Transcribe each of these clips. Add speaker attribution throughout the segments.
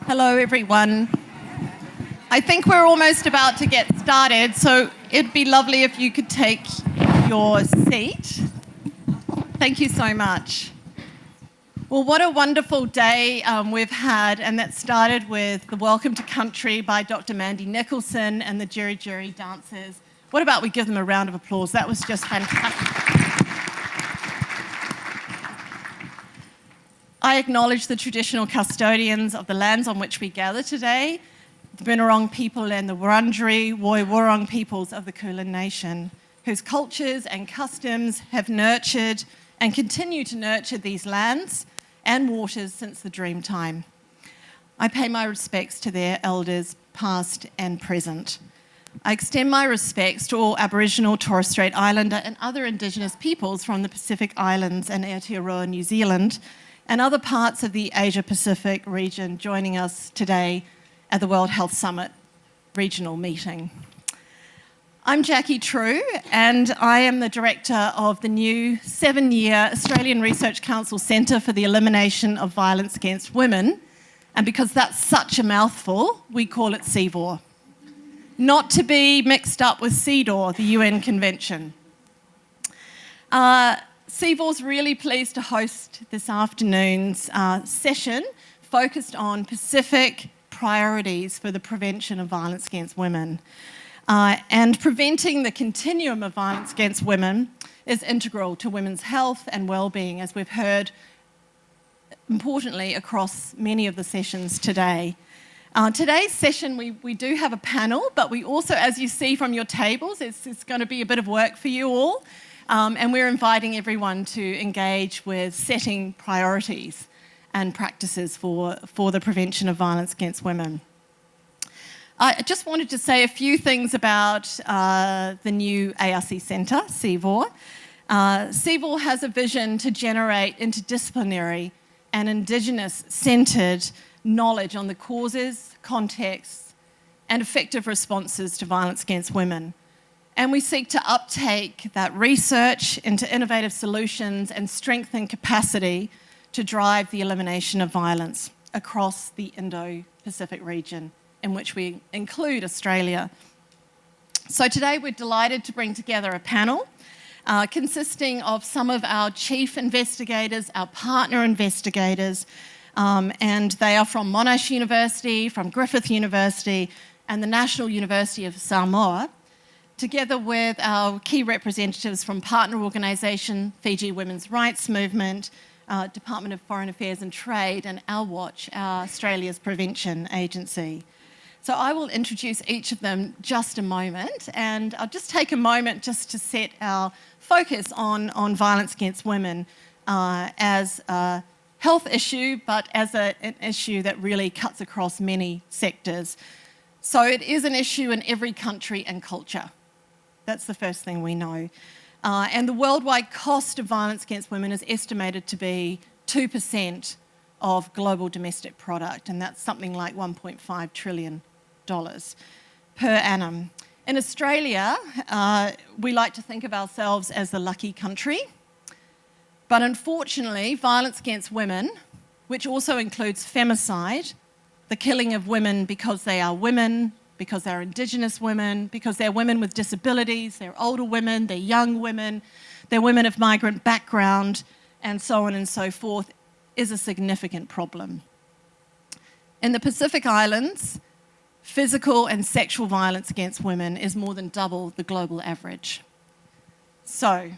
Speaker 1: Hello, everyone. I think we're almost about to get started, so it'd be lovely if you could take your seat. Thank you so much. Well, what a wonderful day we've had, and that started with the Welcome to Country by Dr. Mandy Nicholson and the Jerry Jerry dancers. What about we give them a round of applause? That was just fantastic. I acknowledge the traditional custodians of the lands on which we gather today, the Bunurong people and the Wurundjeri Woiwurrung peoples of the Kulin Nation, whose cultures and customs have nurtured and continue to nurture these lands and waters since the dream time. I pay my respects to their elders, past and present. I extend my respects to all Aboriginal, Torres Strait Islander and other Indigenous peoples from the Pacific Islands and Aotearoa, New Zealand, and other parts of the Asia-Pacific region joining us today at the World Health Summit Regional Meeting. I'm Jackie True, and I am the director of the new 7-year Australian Research Council Centre for the Elimination of Violence Against Women, and because that's such a mouthful, we call it CVOR. Not to be mixed up with CEDAW, the UN Convention. CVOR's really pleased to host this afternoon's session focused on Pacific priorities for the prevention of violence against women. And preventing the continuum of violence against women is integral to women's health and well-being, as we've heard importantly across many of the sessions today. Today's session, we do have a panel, but we also, as you see from your tables, it's going to be a bit of work for you all. And we're inviting everyone to engage with setting priorities and practices for the prevention of violence against women. I just wanted to say a few things about the new ARC Centre, CVOR. CVOR has a vision to generate interdisciplinary and Indigenous-centred knowledge on the causes, contexts, and effective responses to violence against women. And we seek to uptake that research into innovative solutions and strengthen capacity to drive the elimination of violence across the Indo-Pacific region, in which we include Australia. So today we're delighted to bring together a panel consisting of some of our chief investigators, our partner investigators, and they are from Monash University, from Griffith University, and the National University of Samoa, together with our key representatives from partner organisation, Fiji Women's Rights Movement, Department of Foreign Affairs and Trade, and Our Watch, our Australia's prevention agency. So I will introduce each of them just a moment, and I'll just take a moment just to set our focus on violence against women as a health issue, but as an issue that really cuts across many sectors. So it is an issue in every country and culture. That's the first thing we know. And the worldwide cost of violence against women is estimated to be 2% of global domestic product, and that's something like $1.5 trillion per annum. In Australia, we like to think of ourselves as the lucky country, but unfortunately, violence against women, which also includes femicide, the killing of women because they are women, because they're Indigenous women, because they're women with disabilities, they're older women, they're young women, they're women of migrant background, and so on and so forth, is a significant problem. In the Pacific Islands, physical and sexual violence against women is more than double the global average. So,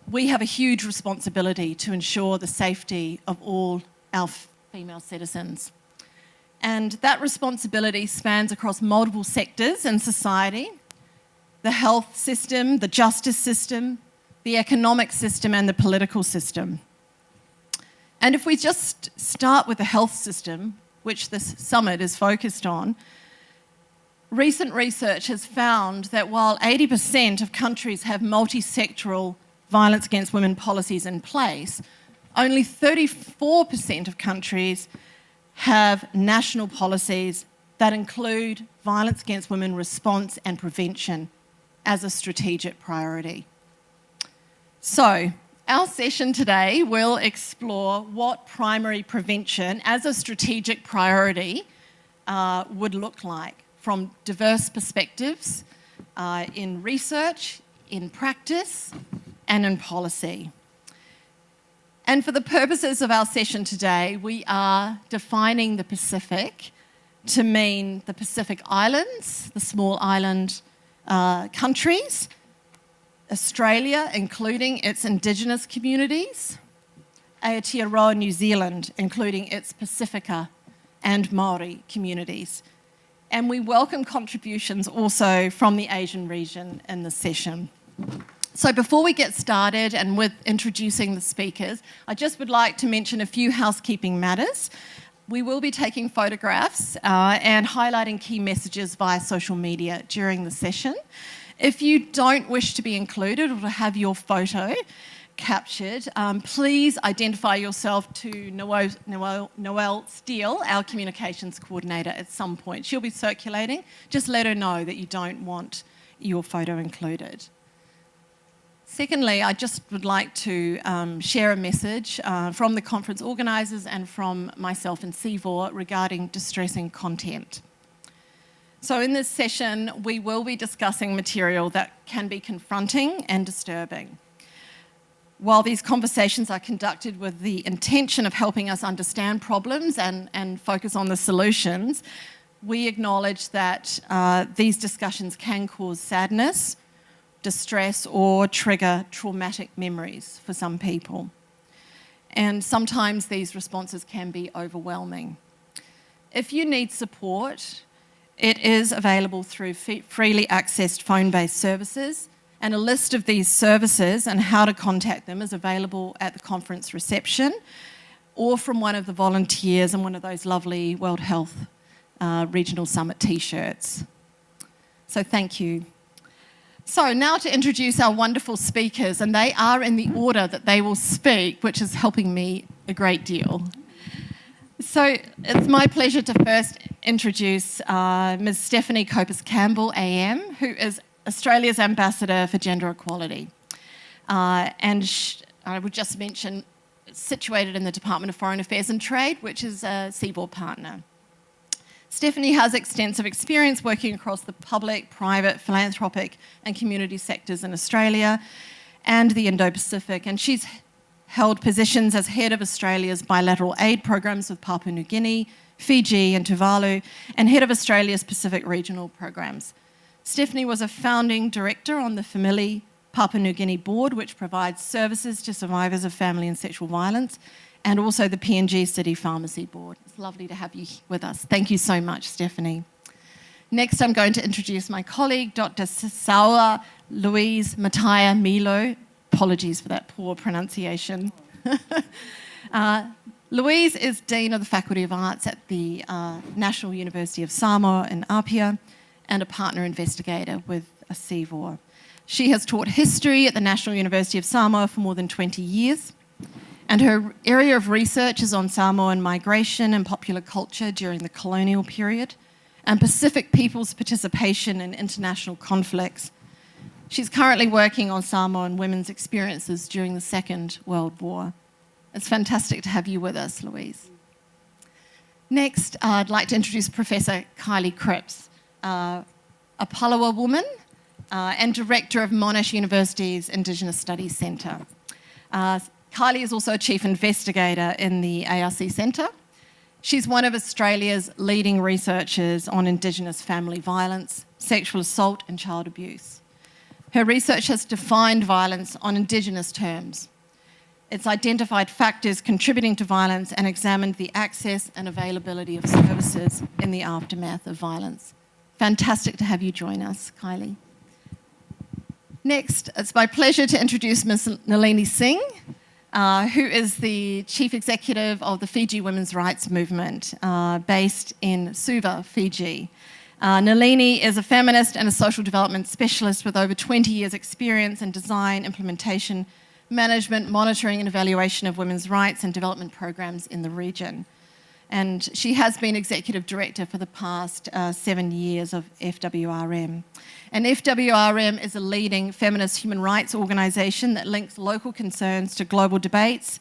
Speaker 1: we have a huge responsibility to ensure the safety of all our female citizens. And that responsibility spans across multiple sectors in society: the health system, the justice system, the economic system, and the political system. And if we just start with the health system, which this summit is focused on, recent research has found that while 80% of countries have multi-sectoral violence against women policies in place, only 34% of countries have national policies that include violence against women response and prevention as a strategic priority. So, Our session today will explore what primary prevention as a strategic priority would look like from diverse perspectives in research, in practice, and in policy. And for the purposes of our session today, we are defining the Pacific to mean the Pacific Islands, the small island countries, Australia, including its Indigenous communities, Aotearoa New Zealand, including its Pacifica and Māori communities. And we welcome contributions also from the Asian region in the session. So before we get started and with introducing the speakers, I just would like to mention a few housekeeping matters. We will be taking photographs and highlighting key messages via social media during the session. If you don't wish to be included or to have your photo captured, please identify yourself to Noelle Steele, our communications coordinator, at some point. She'll be circulating. Just let her know that you don't want your photo included. Secondly, I just would like to share a message from the conference organisers and from myself and CVOR regarding distressing content. So in this session, we will be discussing material that can be confronting and disturbing. While these conversations are conducted with the intention of helping us understand problems and focus on the solutions, we acknowledge that these discussions can cause sadness, distress, or trigger traumatic memories for some people. And sometimes these responses can be overwhelming. If you need support, it is available through freely accessed phone-based services, and a list of these services and how to contact them is available at the conference reception or from one of the volunteers in one of those lovely World Health Regional Summit t-shirts. So thank you. So now to introduce our wonderful speakers, and they are in the order that they will speak, which is helping me a great deal. So it's my pleasure to first introduce Ms. Stephanie Copus-Campbell, AM, who is Australia's Ambassador for Gender Equality. I would just mention, situated in the Department of Foreign Affairs and Trade, which is a CVOR partner. Stephanie has extensive experience working across the public, private, philanthropic and community sectors in Australia and the Indo-Pacific, and she's held positions as head of Australia's bilateral aid programs with Papua New Guinea, Fiji and Tuvalu, and head of Australia's Pacific regional programs. Stephanie was a founding director on the Family Papua New Guinea board, which provides services to survivors of family and sexual violence, and also the PNG City Pharmacy Board. It's lovely to have you with us. Thank you so much, Stephanie. Next, I'm going to introduce my colleague, Dr. Saula Louise Mataya Milo. Apologies for that poor pronunciation. Louise is Dean of the Faculty of Arts at the National University of Samoa in Apia and a partner investigator with a CVOR. She has taught history at the National University of Samoa for more than 20 years, and her area of research is on Samoan migration and popular culture during the colonial period and Pacific peoples' participation in international conflicts. She's currently working on Samoan women's experiences during the Second World War. It's fantastic to have you with us, Louise. Next, I'd like to introduce Professor Kylie Cripps, a Palawa woman and director of Monash University's Indigenous Studies Centre. Kylie is also a chief investigator in the ARC Centre. She's one of Australia's leading researchers on Indigenous family violence, sexual assault and child abuse. Her research has defined violence on Indigenous terms. It's identified factors contributing to violence and examined the access and availability of services in the aftermath of violence. Fantastic to have you join us, Kylie. Next, it's my pleasure to introduce Ms. Nalini Singh, who is the Chief Executive of the Fiji Women's Rights Movement, based in Suva, Fiji. Nalini is a feminist and a social development specialist with over 20 years' experience in design, implementation, management, monitoring and evaluation of women's rights and development programs in the region. and she has been Executive Director for the past 7 years of FWRM. And FWRM is a leading feminist human rights organisation that links local concerns to global debates,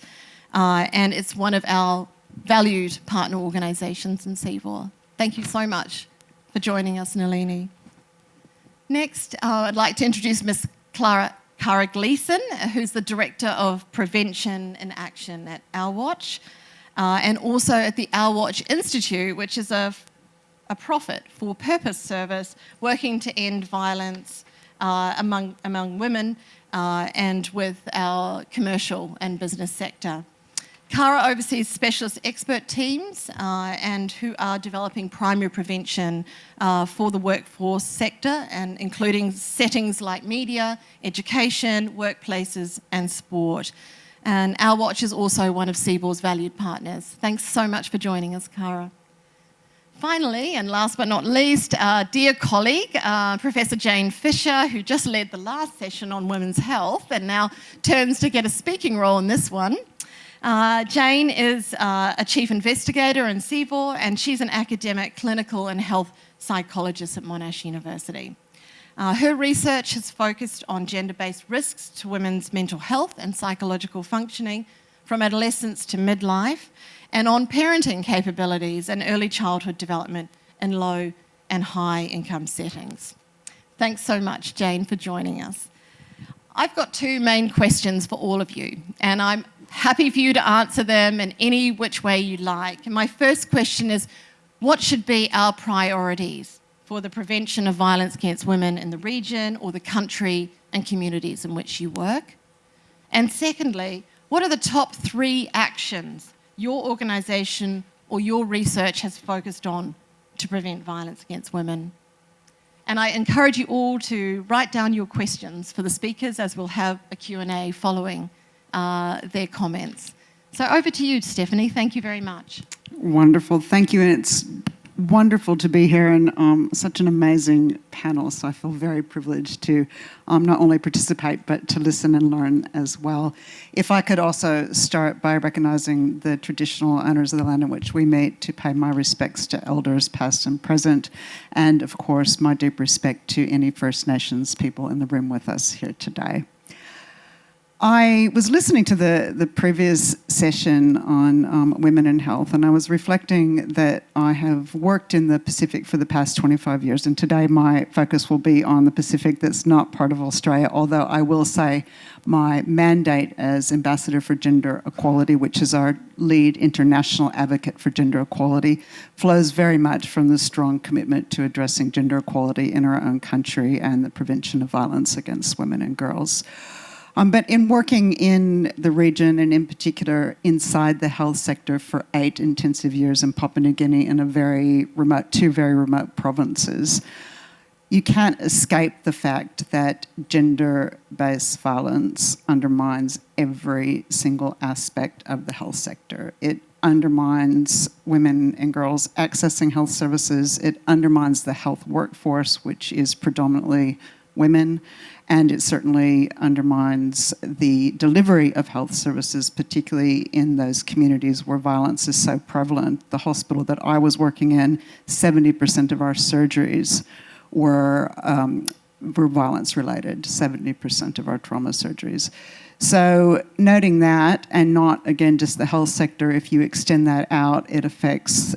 Speaker 1: and it's one of our valued partner organisations in CVOR. Thank you so much for joining us, Nalini. Next, I'd like to introduce Ms. Cara Gleeson, who's the Director of Prevention and Action at Our Watch, and also at the Our Watch Institute, which is a profit-for-purpose service working to end violence among women and with our commercial and business sector. Cara oversees specialist expert teams and who are developing primary prevention for the workforce sector, and including settings like media, education, workplaces and sport. And Our Watch is also one of CVOR's valued partners. Thanks so much for joining us, Cara. Finally, and last but not least, our dear colleague, Professor Jane Fisher, who just led the last session on women's health and now turns to get a speaking role in this one. Jane is a chief investigator in CVOR, and she's an academic clinical and health psychologist at Monash University. Her research has focused on gender-based risks to women's mental health and psychological functioning from adolescence to midlife, and on parenting capabilities and early childhood development in low and high income settings. Thanks so much, Jane, for joining us. I've got two main questions for all of you, and I'm happy for you to answer them in any which way you like. And my first question is, what should be our priorities for the prevention of violence against women in the region or the country and communities in which you work? And secondly, what are the top 3 actions your organisation or your research has focused on to prevent violence against women? And I encourage you all to write down your questions for the speakers, as we'll have a Q&A following their comments. So over to you, Stephanie. Thank you very much.
Speaker 2: Wonderful. Thank you. And it's wonderful to be here and such an amazing panel. So I feel very privileged to not only participate, but to listen and learn as well. If I could also start by recognising the traditional owners of the land in which we meet, to pay my respects to elders past and present, and of course my deep respect to any First Nations people in the room with us here today. I was listening to the previous session on women and health, and I was reflecting that I have worked in the Pacific for the past 25 years, and today my focus will be on the Pacific that's not part of Australia, although I will say my mandate as Ambassador for Gender Equality, which is our lead international advocate for gender equality, flows very much from the strong commitment to addressing gender equality in our own country and the prevention of violence against women and girls. But in working in the region, and in particular inside the health sector for 8 intensive years in Papua New Guinea in two very remote provinces, you can't escape the fact that gender-based violence undermines every single aspect of the health sector. It undermines women and girls accessing health services. It undermines the health workforce, which is predominantly women, and it certainly undermines the delivery of health services, particularly in those communities where violence is so prevalent. The hospital that I was working in, 70% of our surgeries were violence-related, 70% of our trauma surgeries. So noting that, and not, again, just the health sector, if you extend that out, it affects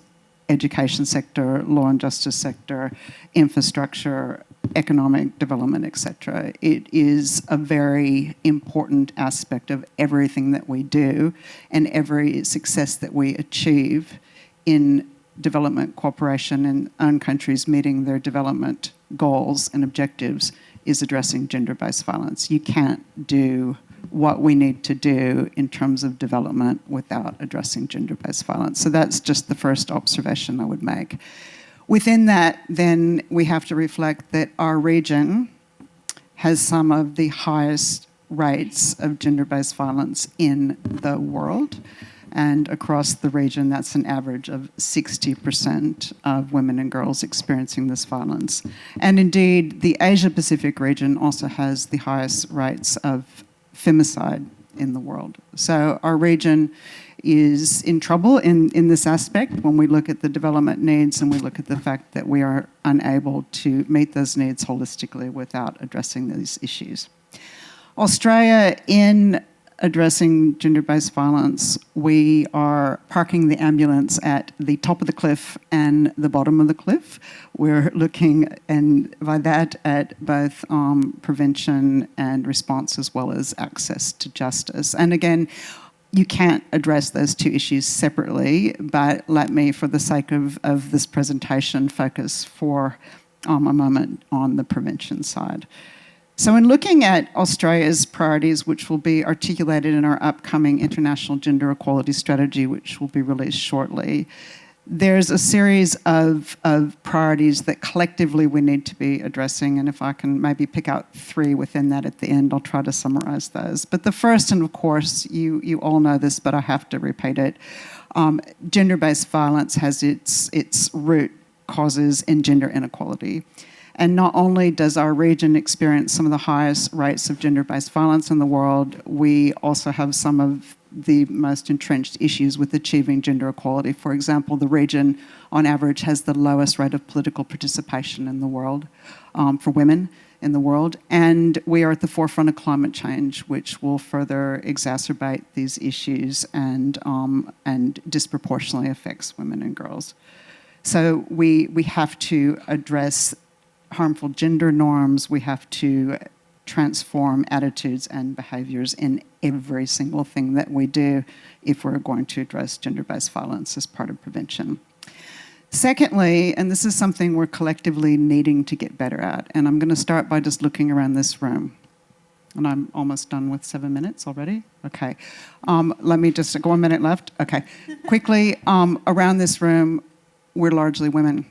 Speaker 2: education sector, law and justice sector, infrastructure, economic development, etc. It is a very important aspect of everything that we do, and every success that we achieve in development cooperation and own countries meeting their development goals and objectives is addressing gender-based violence. You can't do what we need to do in terms of development without addressing gender-based violence. So that's just the first observation I would make. Within that, then, we have to reflect that our region has some of the highest rates of gender-based violence in the world. And across the region, that's an average of 60% of women and girls experiencing this violence. And indeed, the Asia-Pacific region also has the highest rates of femicide in the world. So our region is in trouble in this aspect when we look at the development needs and we look at the fact that we are unable to meet those needs holistically without addressing these issues. Australia, in addressing gender-based violence, we are parking the ambulance at the top of the cliff and the bottom of the cliff. We're looking, and by that, at both prevention and response as well as access to justice. And again, you can't address those two issues separately, but let me, for the sake of this presentation, focus for a moment on the prevention side. So in looking at Australia's priorities, which will be articulated in our upcoming International Gender Equality Strategy, which will be released shortly, there's a series of priorities that collectively we need to be addressing, and if I can maybe pick out 3 within that at the end, I'll try to summarise those. But the first, and of course, you all know this, but I have to repeat it, gender-based violence has its root causes in gender inequality. And not only does our region experience some of the highest rates of gender-based violence in the world, we also have some of the most entrenched issues with achieving gender equality. For example, the region, on average, has the lowest rate of political participation in the world for women in the world. And we are at the forefront of climate change, which will further exacerbate these issues and disproportionately affects women and girls. So we have to address harmful gender norms. We have to transform attitudes and behaviours in every single thing that we do if we're going to address gender-based violence as part of prevention. Secondly, and this is something we're collectively needing to get better at, and I'm going to start by just looking around this room. And I'm almost done with 7 minutes already. Okay. Let me just go 1 minute left. Okay. Quickly, around this room, we're largely women.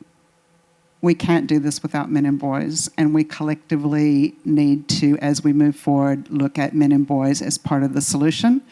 Speaker 2: We can't do this without men and boys, and we collectively need to, as we move forward, look at men and boys as part of the solution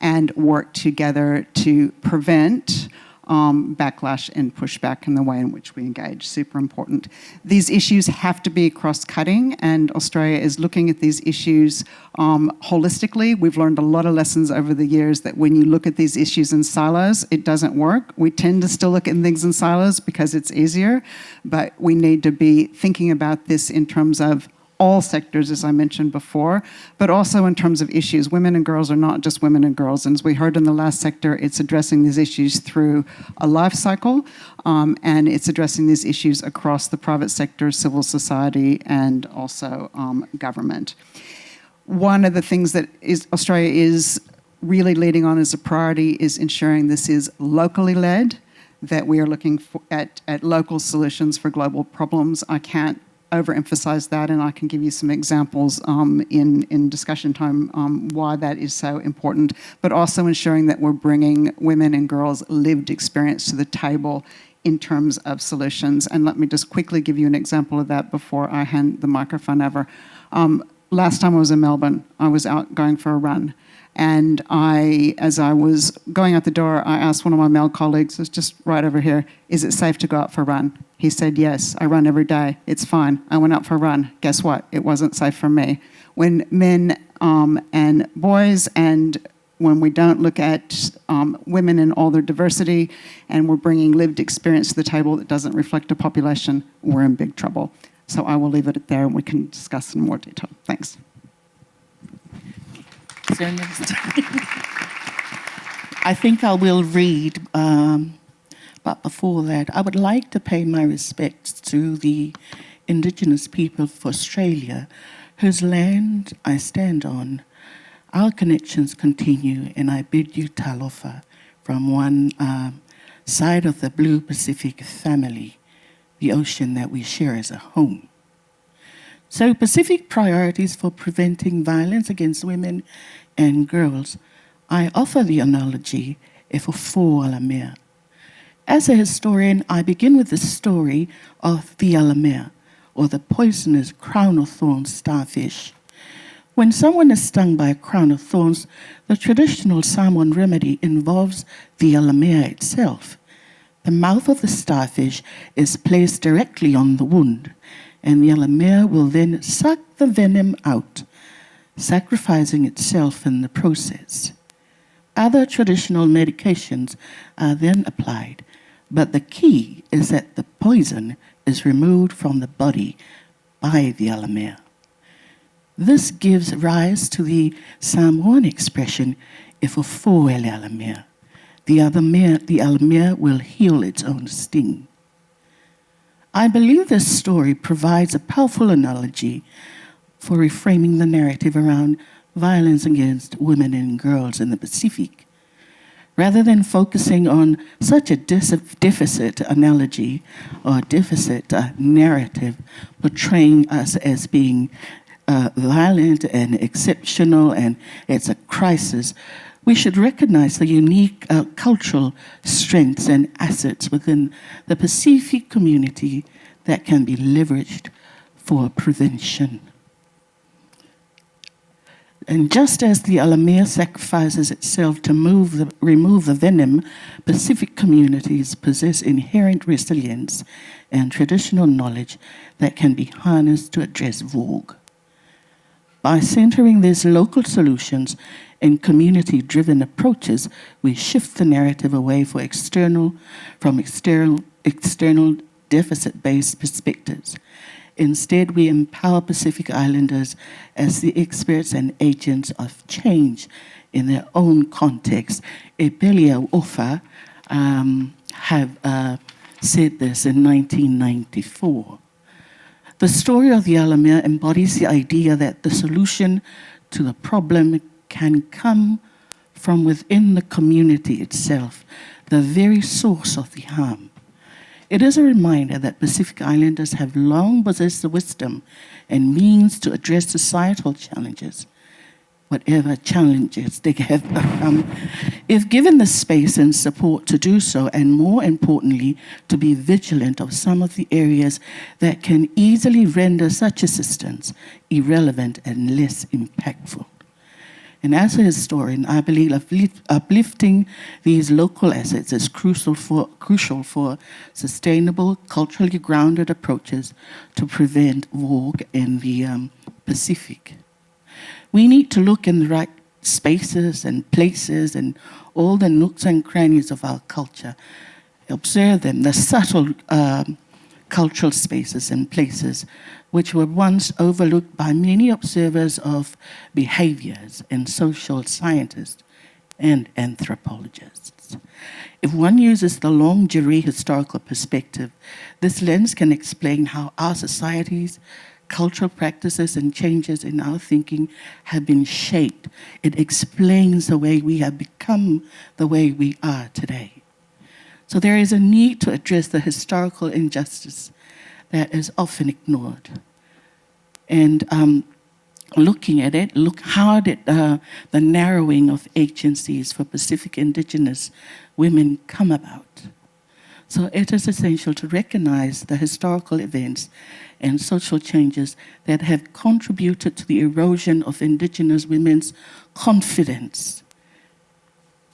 Speaker 2: and work together to prevent backlash and pushback in the way in which we engage. Super important. These issues have to be cross-cutting, and Australia is looking at these issues holistically. We've learned a lot of lessons over the years that when you look at these issues in silos, it doesn't work. We tend to still look at things in silos because it's easier, but we need to be thinking about this in terms of all sectors, as I mentioned before, but also in terms of issues. Women and girls are not just women and girls, and as we heard in the last sector, it's addressing these issues through a life cycle, and it's addressing these issues across the private sector, civil society, and also government. One of the things that Australia is really leading on as a priority is ensuring this is locally led, that we are looking at local solutions for global problems. I can't overemphasize that, and I can give you some examples in discussion time why that is so important, but also ensuring that we're bringing women and girls' lived experience to the table in terms of solutions. And let me just quickly give you an example of that before I hand the microphone over. Last time I was in Melbourne, I was out going for a run, and as I was going out the door, I asked one of my male colleagues, who's just right over here, is it safe to go out for a run? He said, yes, I run every day. It's fine. I went out for a run. Guess what? It wasn't safe for me. When men and boys, and when we don't look at women in all their diversity, and we're bringing lived experience to the table that doesn't reflect a population, we're in big trouble. So I will leave it there, and we can discuss in more detail. Thanks.
Speaker 3: I think I will read, but before that, I would like to pay my respects to the Indigenous people of Australia, whose land I stand on. Our connections continue, and I bid you talofa from one side of the Blue Pacific family, the ocean that we share as a home. So Pacific priorities for preventing violence against women and girls, I offer the analogy e fo alamea. As a historian, I begin with the story of the alamea, or the poisonous crown of thorns starfish. When someone is stung by a crown of thorns, the traditional Samoan remedy involves the alamea itself. The mouth of the starfish is placed directly on the wound, and the alamea will then suck the venom out, sacrificing itself in the process. Other traditional medications are then applied, but the key is that the poison is removed from the body by the alamea. This gives rise to the Samoan expression, "If a foe ele alamea," the alamea will heal its own sting. I believe this story provides a powerful analogy for reframing the narrative around violence against women and girls in the Pacific. Rather than focusing on such a deficit analogy or deficit narrative portraying us as being violent and exceptional and it's a crisis, we should recognize the unique cultural strengths and assets within the Pacific community that can be leveraged for prevention. And just as the alamea sacrifices itself to remove the venom, Pacific communities possess inherent resilience and traditional knowledge that can be harnessed to address vogue. By centering these local solutions and community-driven approaches, we shift the narrative away from external deficit-based perspectives. Instead, we empower Pacific Islanders as the experts and agents of change in their own context. Epelia Ofa have said this in 1994. The story of the alamea embodies the idea that the solution to the problem can come from within the community itself, the very source of the harm. It is a reminder that Pacific Islanders have long possessed the wisdom and means to address societal challenges, whatever challenges they have become, if given the space and support to do so, and more importantly, to be vigilant of some of the areas that can easily render such assistance irrelevant and less impactful. And as a historian, I believe uplifting these local assets is crucial for sustainable, culturally grounded approaches to prevent vogue in the Pacific. We need to look in the right spaces and places and all the nooks and crannies of our culture, observe them, the subtle cultural spaces and places which were once overlooked by many observers of behaviors and social scientists and anthropologists. If one uses the longue durée historical perspective, this lens can explain how our societies, cultural practices and changes in our thinking have been shaped. It explains the way we have become the way we are today. So there is a need to address the historical injustice that is often ignored. And looking at it, look how did the narrowing of agencies for Pacific Indigenous women come about. So it is essential to recognize the historical events and social changes that have contributed to the erosion of Indigenous women's confidence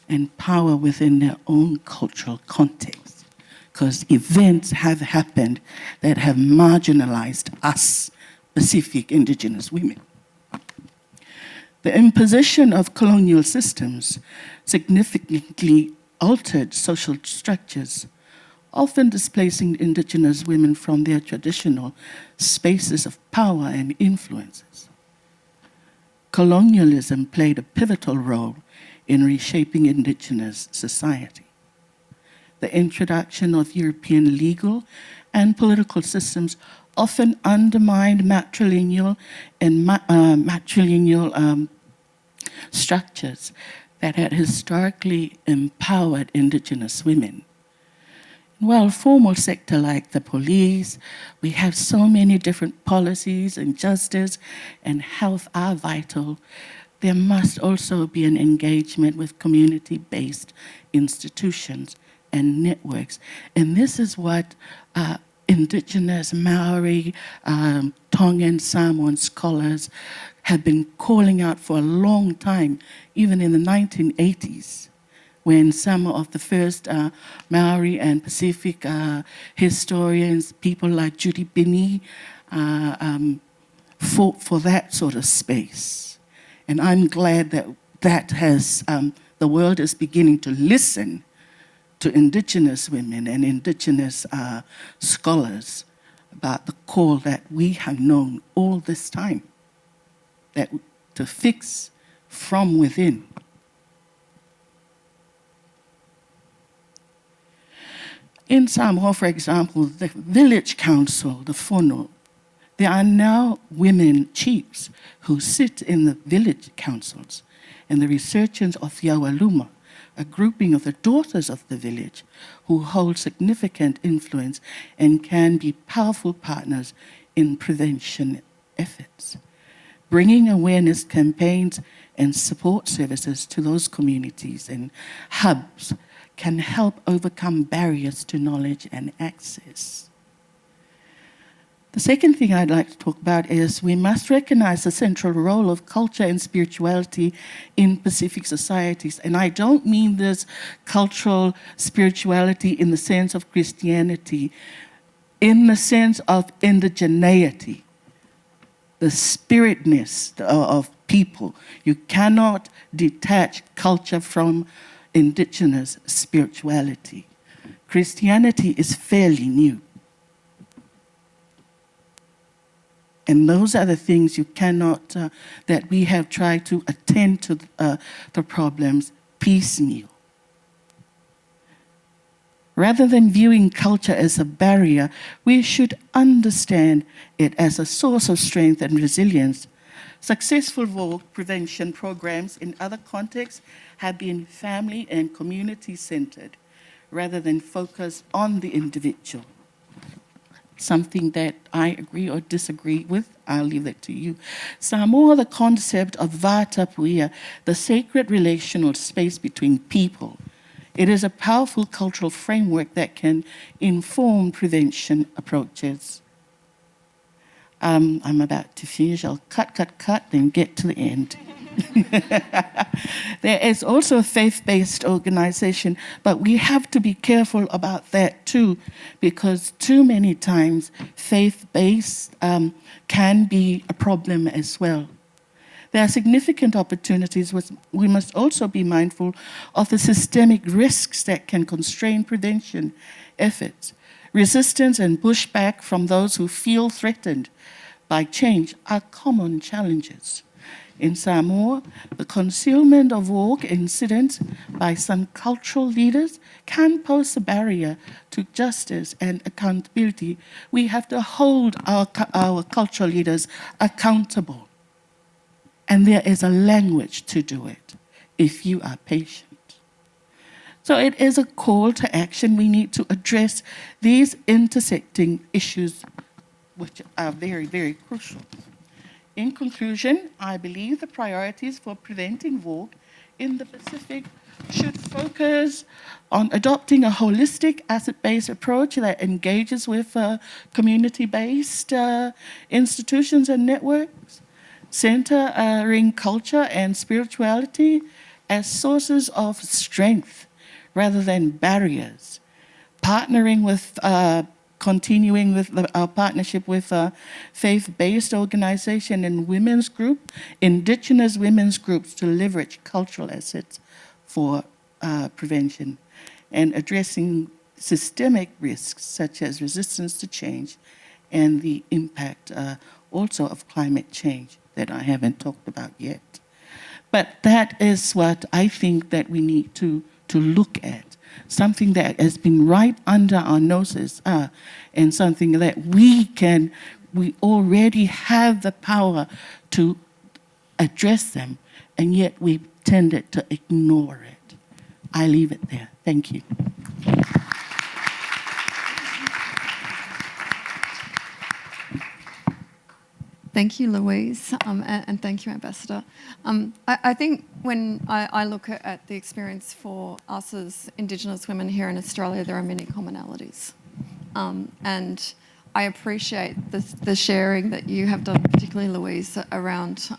Speaker 3: and power within their own cultural context. Because events have happened that have marginalized us, Pacific Indigenous women. The imposition of colonial systems significantly altered social structures, often displacing Indigenous women from their traditional spaces of power and influences. Colonialism played a pivotal role in reshaping Indigenous society. The introduction of European legal and political systems often undermined matrilineal structures that had historically empowered Indigenous women. While formal sector like the police, we have so many different policies and justice and health are vital, there must also be an engagement with community-based institutions and networks. And this is what Indigenous, Maori, Tongan, Samoan scholars have been calling out for a long time, even in the 1980s, when some of the first Maori and Pacific historians, people like Judy Binney, fought for that sort of space. And I'm glad that the world is beginning to listen to Indigenous women and Indigenous scholars about the call that we have known all this time, that to fix from within. In Samoa, for example, the village council, the whono, there are now women chiefs who sit in the village councils, and the researchers of Yawaluma, a grouping of the daughters of the village who hold significant influence and can be powerful partners in prevention efforts. Bringing awareness campaigns and support services to those communities and hubs can help overcome barriers to knowledge and access. The second thing I'd like to talk about is we must recognize the central role of culture and spirituality in Pacific societies. And I don't mean this cultural spirituality in the sense of Christianity, in the sense of indigeneity, the spiritness of people. You cannot detach culture from indigenous spirituality. Christianity is fairly new. And those are the things you cannot, that we have tried to attend to the problems piecemeal. Rather than viewing culture as a barrier, we should understand it as a source of strength and resilience. Successful war prevention programs in other contexts have been family and community-centered rather than focused on the individual. Something that I agree or disagree with, I'll leave that to you. Samoa, the concept of vatapuia, the sacred relational space between people. It is a powerful cultural framework that can inform prevention approaches. I'm about to finish. I'll cut, then get to the end. There is also a faith-based organization, but we have to be careful about that too, because too many times faith-based can be a problem as well. There are significant opportunities. We must also be mindful of the systemic risks that can constrain prevention efforts. Resistance and pushback from those who feel threatened by change are common challenges. In Samoa, the concealment of war incidents by some cultural leaders can pose a barrier to justice and accountability. We have to hold our cultural leaders accountable. And there is a language to do it, if you are patient. So it is a call to action. We need to address these intersecting issues, which are very, very crucial. In conclusion, I believe the priorities for preventing war in the Pacific should focus on adopting a holistic asset-based approach that engages with community-based institutions and networks, centering culture and spirituality as sources of strength rather than barriers, partnering with continuing with our partnership with a faith-based organization and women's group, indigenous women's groups to leverage cultural assets for prevention, and addressing systemic risks such as resistance to change and the impact also of climate change that I haven't talked about yet. But that is what I think that we need to look at. Something that has been right under our noses, and something that we already have the power to address them, and yet we tended to ignore it. I leave it there. Thank you.
Speaker 4: Thank you, Louise, and thank you, Ambassador. I think when I look at the experience for us as Indigenous women here in Australia, there are many commonalities. And I appreciate the sharing that you have done, particularly Louise, around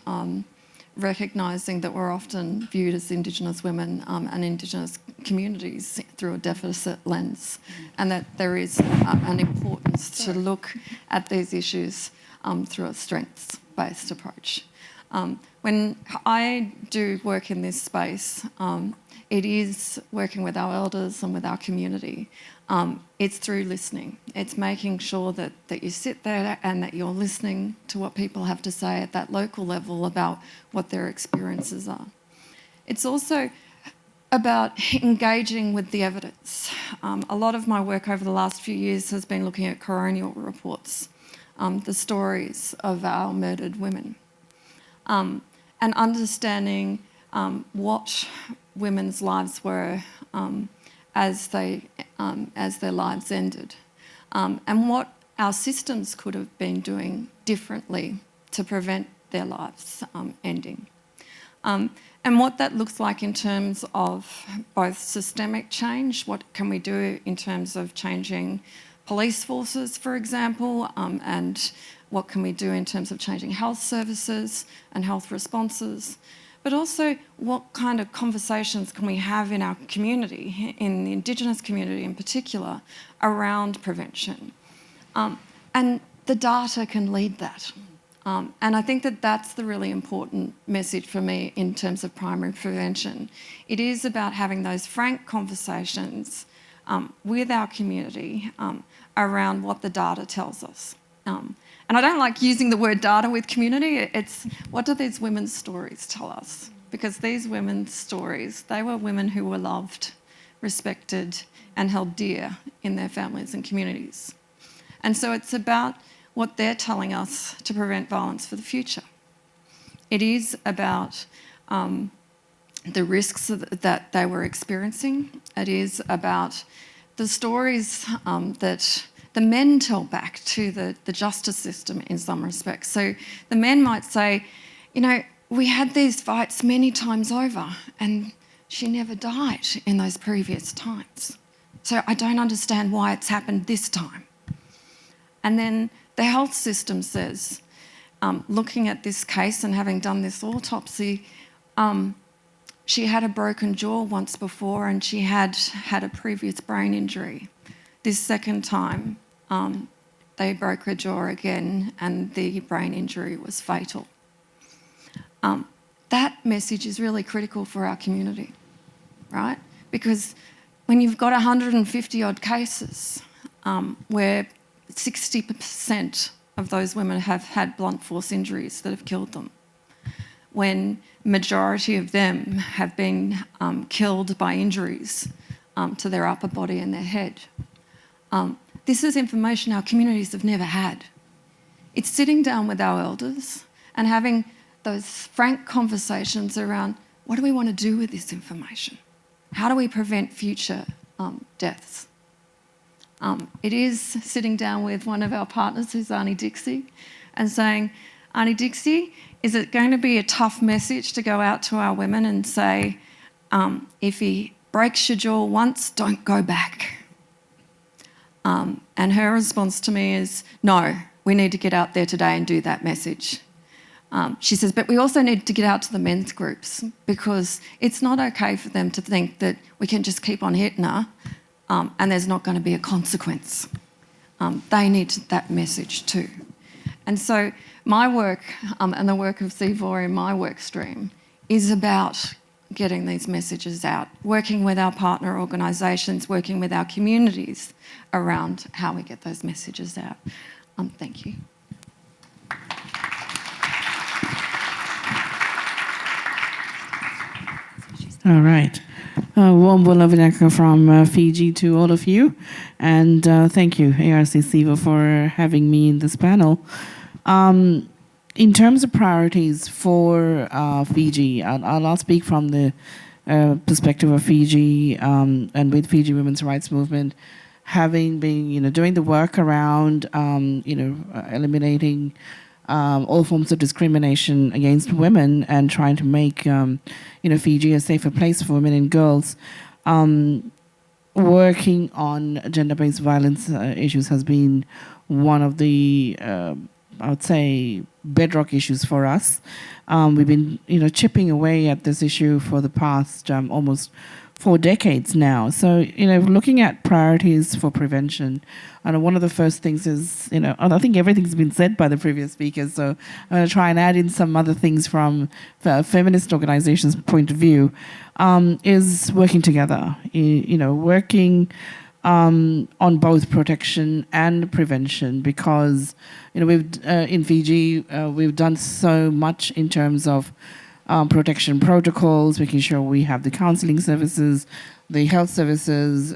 Speaker 4: recognising that we're often viewed as Indigenous women and Indigenous communities through a deficit lens, and that there is an importance to look at these issues through a strengths-based approach. When I do work in this space, it is working with our elders and with our community. It's through listening. It's making sure that you sit there and that you're listening to what people have to say at that local level about what their experiences are. It's also about engaging with the evidence. A lot of my work over the last few years has been looking at coronial reports, the stories of our murdered women, and understanding what women's lives were as their lives ended, and what our systems could have been doing differently to prevent their lives ending. And what that looks like in terms of both systemic change, what can we do in terms of changing police forces, for example, and what can we do in terms of changing health services and health responses, but also what kind of conversations can we have in our community, in the Indigenous community in particular, around prevention. And the data can lead that. And I think that that's the really important message for me in terms of primary prevention. It is about having those frank conversations with our community around what the data tells us. And I don't like using the word data with community. It's what do these women's stories tell us? Because these women's stories, they were women who were loved, respected, and held dear in their families and communities. And so it's about what they're telling us to prevent violence for the future. It is about the risks that they were experiencing. It is about the stories that the men tell back to the justice system in some respects. So the men might say, you know, we had these fights many times over and she never died in those previous times. So I don't understand why it's happened this time. And then the health system says, looking at this case and having done this autopsy, she had a broken jaw once before and she had had a previous brain injury. This second time, they broke her jaw again and the brain injury was fatal. That message is really critical for our community, right? Because when you've got 150 odd cases where 60% of those women have had blunt force injuries that have killed them, when majority of them have been killed by injuries to their upper body and their head. This is information our communities have never had. It's sitting down with our elders and having those frank conversations around what do we want to do with this information? How do we prevent future deaths? It is sitting down with one of our partners, who's Auntie Dixie, and saying, Auntie Dixie, is it going to be a tough message to go out to our women and say, if he breaks your jaw once, don't go back? And her response to me is, no, we need to get out there today and do that message. She says, but we also need to get out to the men's groups because it's not okay for them to think that we can just keep on hitting her and there's not going to be a consequence. They need that message too. And so my work and the work of CVOR in my work stream is about getting these messages out, working with our partner organisations, working with our communities around how we get those messages out. Thank you.
Speaker 5: All right. Warm Bulavinaka from Fiji to all of you. And thank you, ARC-CIVO, for having me in this panel. In terms of priorities for Fiji, I'll speak from the perspective of Fiji and with Fiji Women's Rights Movement, having been, doing the work around, eliminating all forms of discrimination against women and trying to make, Fiji a safer place for women and girls. Working on gender-based violence issues has been one of the, I would say, bedrock issues for us. We've been, chipping away at this issue for the past almost for decades now. So, looking at priorities for prevention, and one of the first things is, and I think everything's been said by the previous speakers, so I'm going to try and add in some other things from a feminist organizations' point of view, is working together, working on both protection and prevention, because, we've in Fiji, we've done so much in terms of protection protocols, making sure we have the counseling services, the health services,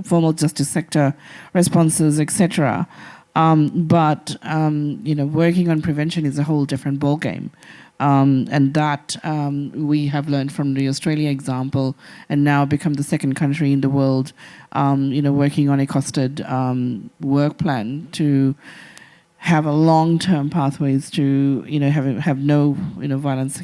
Speaker 5: formal justice sector responses, etc. But working on prevention is a whole different ballgame. And that we have learned from the Australia example, and now become the second country in the world, working on a costed work plan to have a long-term pathways to have no violence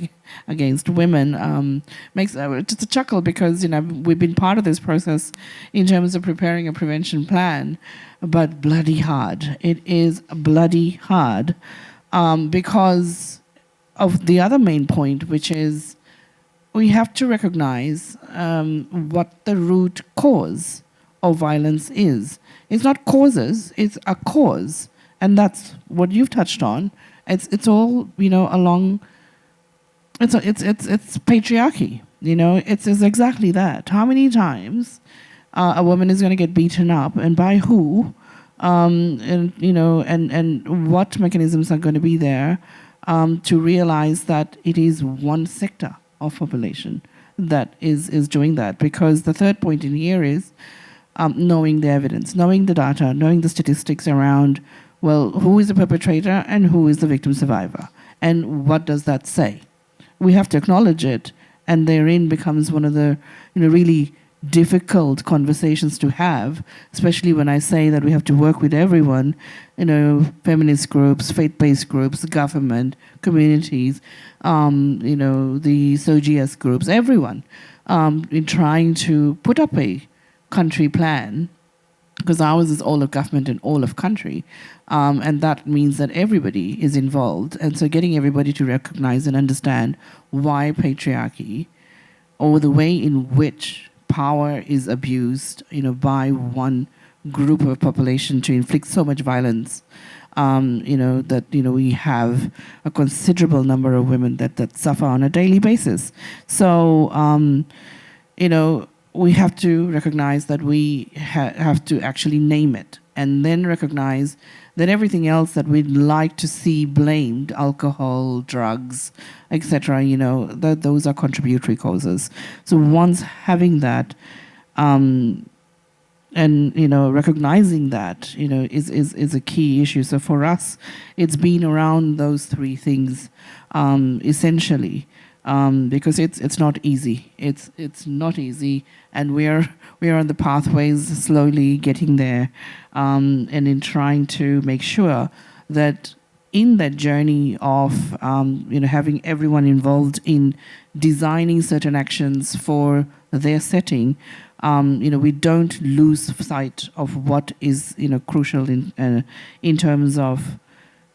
Speaker 5: against women. Makes just a chuckle, because we've been part of this process in terms of preparing a prevention plan, but bloody hard. It is bloody hard, because of the other main point, which is we have to recognize what the root cause of violence is. It's not causes; it's a cause. And that's what you've touched on. It's all along. It's patriarchy. It's exactly that. How many times a woman is going to get beaten up, and by who, and what mechanisms are going to be there to realize that it is one sector of population that is doing that. Because the third point in here is knowing the evidence, knowing the data, knowing the statistics around. Well, who is the perpetrator and who is the victim survivor? And what does that say? We have to acknowledge it, and therein becomes one of the really difficult conversations to have, especially when I say that we have to work with everyone, feminist groups, faith-based groups, government, communities, the SOGS groups, everyone, in trying to put up a country plan, because ours is all of government and all of country. And that means that everybody is involved. And so getting everybody to recognize and understand why patriarchy, or the way in which power is abused, by one group of population to inflict so much violence, that, we have a considerable number of women that suffer on a daily basis. So, we have to recognize that we have to actually name it, and then recognize that everything else that we'd like to see blamed, alcohol, drugs, etc., that those are contributory causes. So once having that, and recognizing that, is a key issue. So for us, it's been around those three things, essentially. Because it's not easy. It's not easy, and we are on the pathways, slowly getting there, and in trying to make sure that in that journey of having everyone involved in designing certain actions for their setting, we don't lose sight of what is crucial in terms of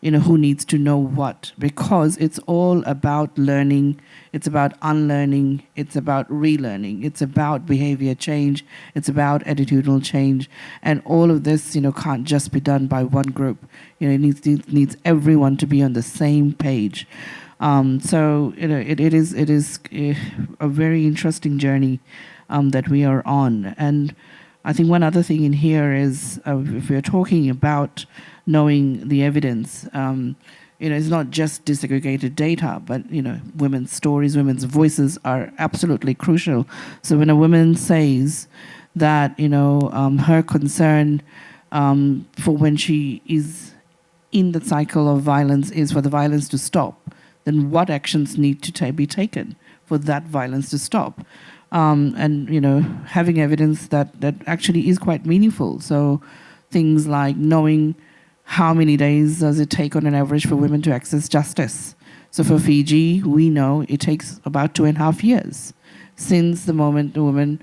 Speaker 5: who needs to know what, because it's all about learning, it's about unlearning, it's about relearning, it's about behavior change, it's about attitudinal change, and all of this, can't just be done by one group. It needs everyone to be on the same page. So it is a very interesting journey that we are on. And I think one other thing in here is, if we're talking about knowing the evidence, it's not just disaggregated data, but women's stories, women's voices are absolutely crucial. So when a woman says that her concern for when she is in the cycle of violence is for the violence to stop, then what actions need to be taken for that violence to stop? And having evidence that actually is quite meaningful. So things like knowing how many days does it take on an average for women to access justice. So for Fiji, we know it takes about 2.5 years since the moment the woman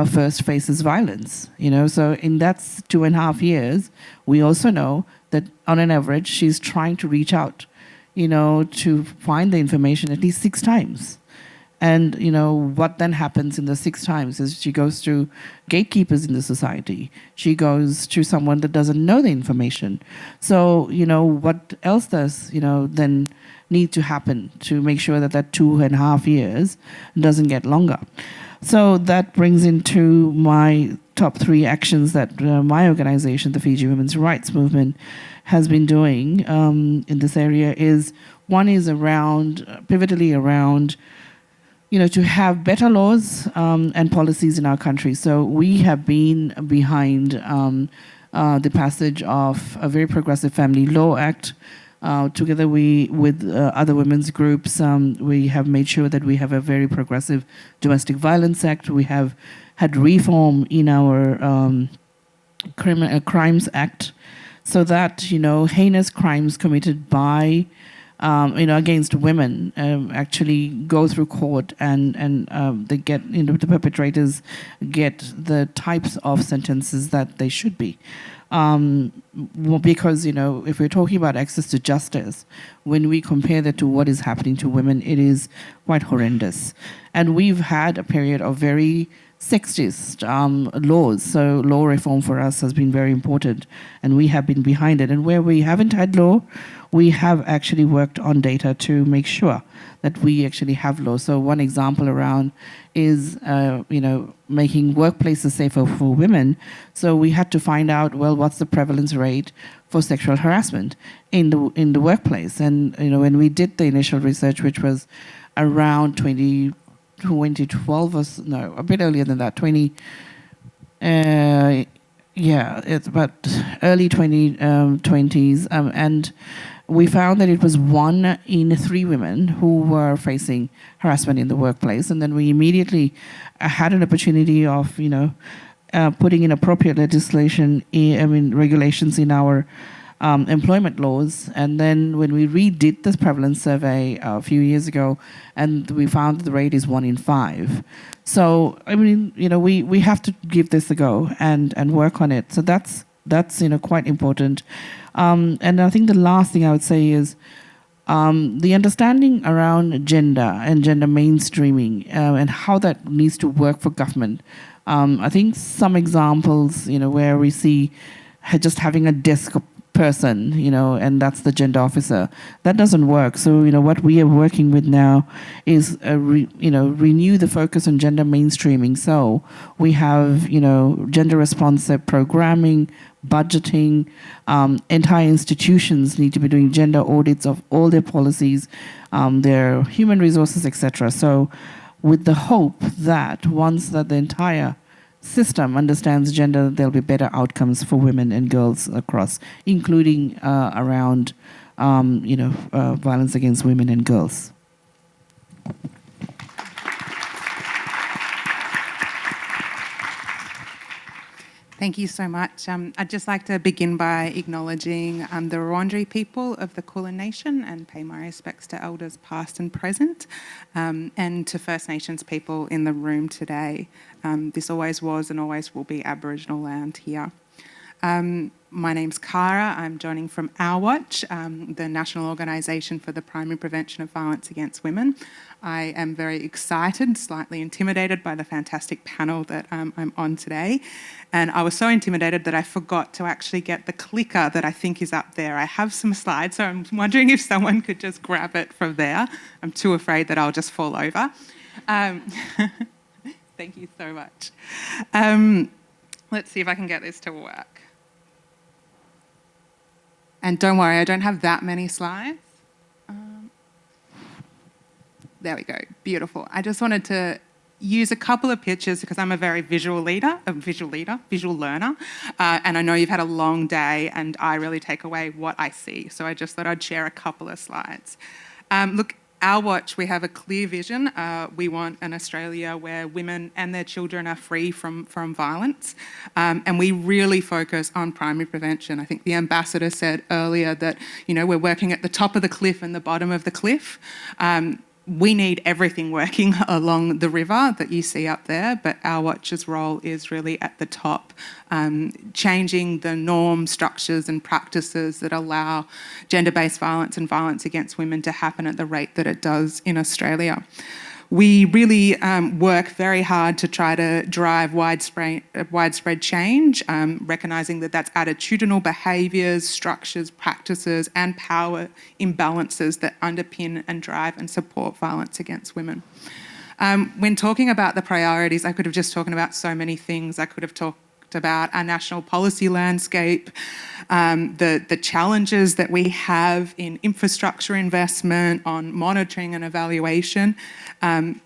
Speaker 5: first faces violence. So in that 2.5 years, we also know that on an average, she's trying to reach out, to find the information at least 6 times. And, what then happens in the 6 times is she goes to gatekeepers in the society. She goes to someone that doesn't know the information. So, what else does, then need to happen to make sure that that 2.5 years doesn't get longer? So that brings into my top 3 actions that my organization, the Fiji Women's Rights Movement, has been doing in this area. One is pivotally around, to have better laws and policies in our country. So we have been behind the passage of a very progressive Family Law Act. Together with other women's groups, we have made sure that we have a very progressive Domestic Violence Act. We have had reform in our Crimes Act, so that, heinous crimes committed by against women actually go through court, and they get, the perpetrators get the types of sentences that they should be. Because, if we're talking about access to justice, when we compare that to what is happening to women, it is quite horrendous. And we've had a period of very sexist laws. So law reform for us has been very important, and we have been behind it. And where we haven't had law, we have actually worked on data to make sure that we actually have law. So one example around is, making workplaces safer for women. So we had to find out, well, what's the prevalence rate for sexual harassment in the workplace? And, when we did the initial research, which was around 2012, a bit earlier than that, it's about early 2020s, and we found that it was 1 in 3 women who were facing harassment in the workplace. And then we immediately had an opportunity of, putting in appropriate regulations in our employment laws. And then when we redid this prevalence survey a few years ago, and we found that the rate is 1 in 5. So, we have to give this a go and work on it. So that's quite important. And I think the last thing I would say is the understanding around gender and gender mainstreaming and how that needs to work for government. I think some examples, where we see just having a desk person, and that's the gender officer. That doesn't work. So, what we are working with now is, renew the focus on gender mainstreaming. So we have, gender responsive programming, budgeting. Entire institutions need to be doing gender audits of all their policies, their human resources, etc. So with the hope that once that the entire system understands gender, there'll be better outcomes for women and girls across, including around, violence against women and girls.
Speaker 6: Thank you so much. I'd just like to begin by acknowledging the Wurundjeri people of the Kulin Nation and pay my respects to elders past and present, and to First Nations people in the room today. This always was and always will be Aboriginal land here. My name's Cara. I'm joining from Our Watch, the National Organisation for the Primary Prevention of Violence Against Women. I am very excited, slightly intimidated by the fantastic panel that I'm on today. And I was so intimidated that I forgot to actually get the clicker that I think is up there. I have some slides, so I'm wondering if someone could just grab it from there. I'm too afraid that I'll just fall over. Thank you so much. Let's see if I can get this to work. And don't worry, I don't have that many slides. There we go, beautiful. I just wanted to use a couple of pictures because I'm a very visual learner, and I know you've had a long day and I really take away what I see. So I just thought I'd share a couple of slides. Look, Our Watch, we have a clear vision. We want an Australia where women and their children are free from violence, and we really focus on primary prevention. I think the ambassador said earlier that, we're working at the top of the cliff and the bottom of the cliff. We need everything working along the river that you see up there, but Our Watch's role is really at the top, changing the norm, structures and practices that allow gender-based violence and violence against women to happen at the rate that it does in Australia. We really work very hard to try to drive widespread change, recognising that that's attitudinal behaviours, structures, practices and power imbalances that underpin and drive and support violence against women. When talking about the priorities, I could have just talked about so many things. I could have talked about our national policy landscape, the challenges that we have in infrastructure investment, on monitoring and evaluation.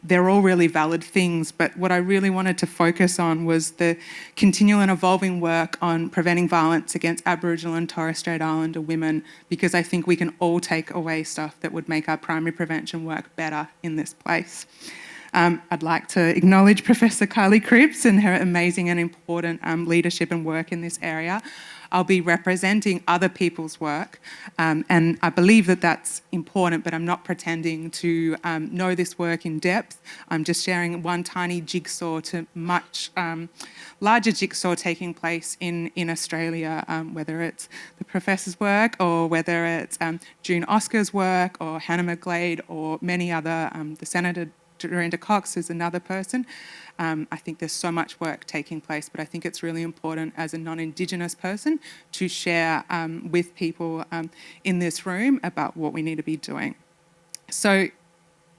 Speaker 6: They're all really valid things, but what I really wanted to focus on was the continual and evolving work on preventing violence against Aboriginal and Torres Strait Islander women, because I think we can all take away stuff that would make our primary prevention work better in this place. I'd like to acknowledge Professor Kylie Cripps and her amazing and important leadership and work in this area. I'll be representing other people's work, and I believe that that's important, but I'm not pretending to know this work in depth. I'm just sharing one tiny jigsaw to much larger jigsaw taking place in Australia, whether it's the professor's work or whether it's June Oscar's work or Hannah McGlade or many other, the Senator Dorinda Cox is another person. I think there's so much work taking place, but I think it's really important as a non-Indigenous person to share with people in this room about what we need to be doing. So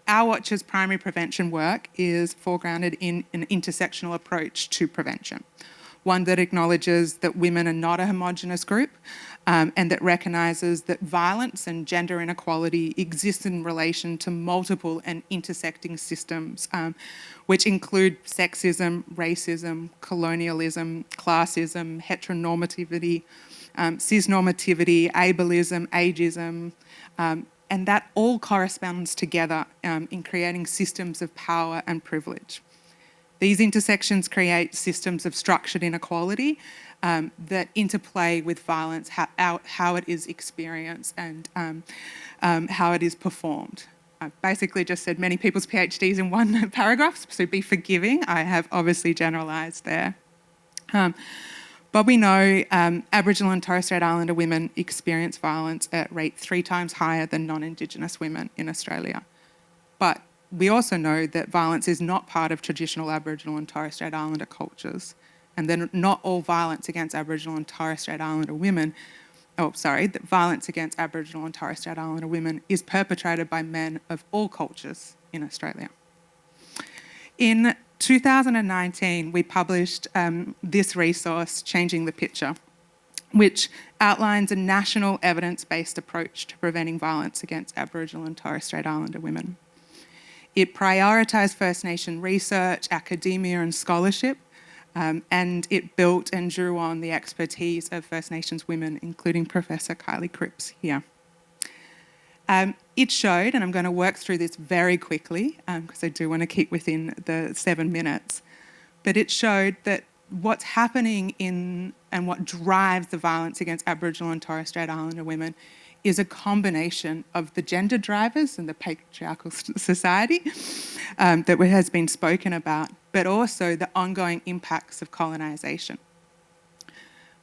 Speaker 6: our Watch's primary prevention work is foregrounded in an intersectional approach to prevention, one that acknowledges that women are not a homogenous group, and that recognises that violence and gender inequality exists in relation to multiple and intersecting systems, which include sexism, racism, colonialism, classism, heteronormativity, cisnormativity, ableism, ageism, and that all corresponds together in creating systems of power and privilege. These intersections create systems of structured inequality that interplay with violence, how it is experienced and how it is performed. I've basically just said many people's PhDs in one paragraph, so be forgiving. I have obviously generalised there. But we know Aboriginal and Torres Strait Islander women experience violence at rate 3 times higher than non-Indigenous women in Australia. But we also know that violence is not part of traditional Aboriginal and Torres Strait Islander cultures, and that not all violence against Aboriginal and Torres Strait Islander women, that violence against Aboriginal and Torres Strait Islander women is perpetrated by men of all cultures in Australia. In 2019, we published this resource, Changing the Picture, which outlines a national evidence-based approach to preventing violence against Aboriginal and Torres Strait Islander women. It prioritised First Nation research, academia and scholarship, and it built and drew on the expertise of First Nations women, including Professor Kylie Cripps here. It showed, and I'm going to work through this very quickly because I do want to keep within the 7 minutes, but it showed that what's happening in and what drives the violence against Aboriginal and Torres Strait Islander women is a combination of the gender drivers and the patriarchal society that has been spoken about, but also the ongoing impacts of colonisation. I'm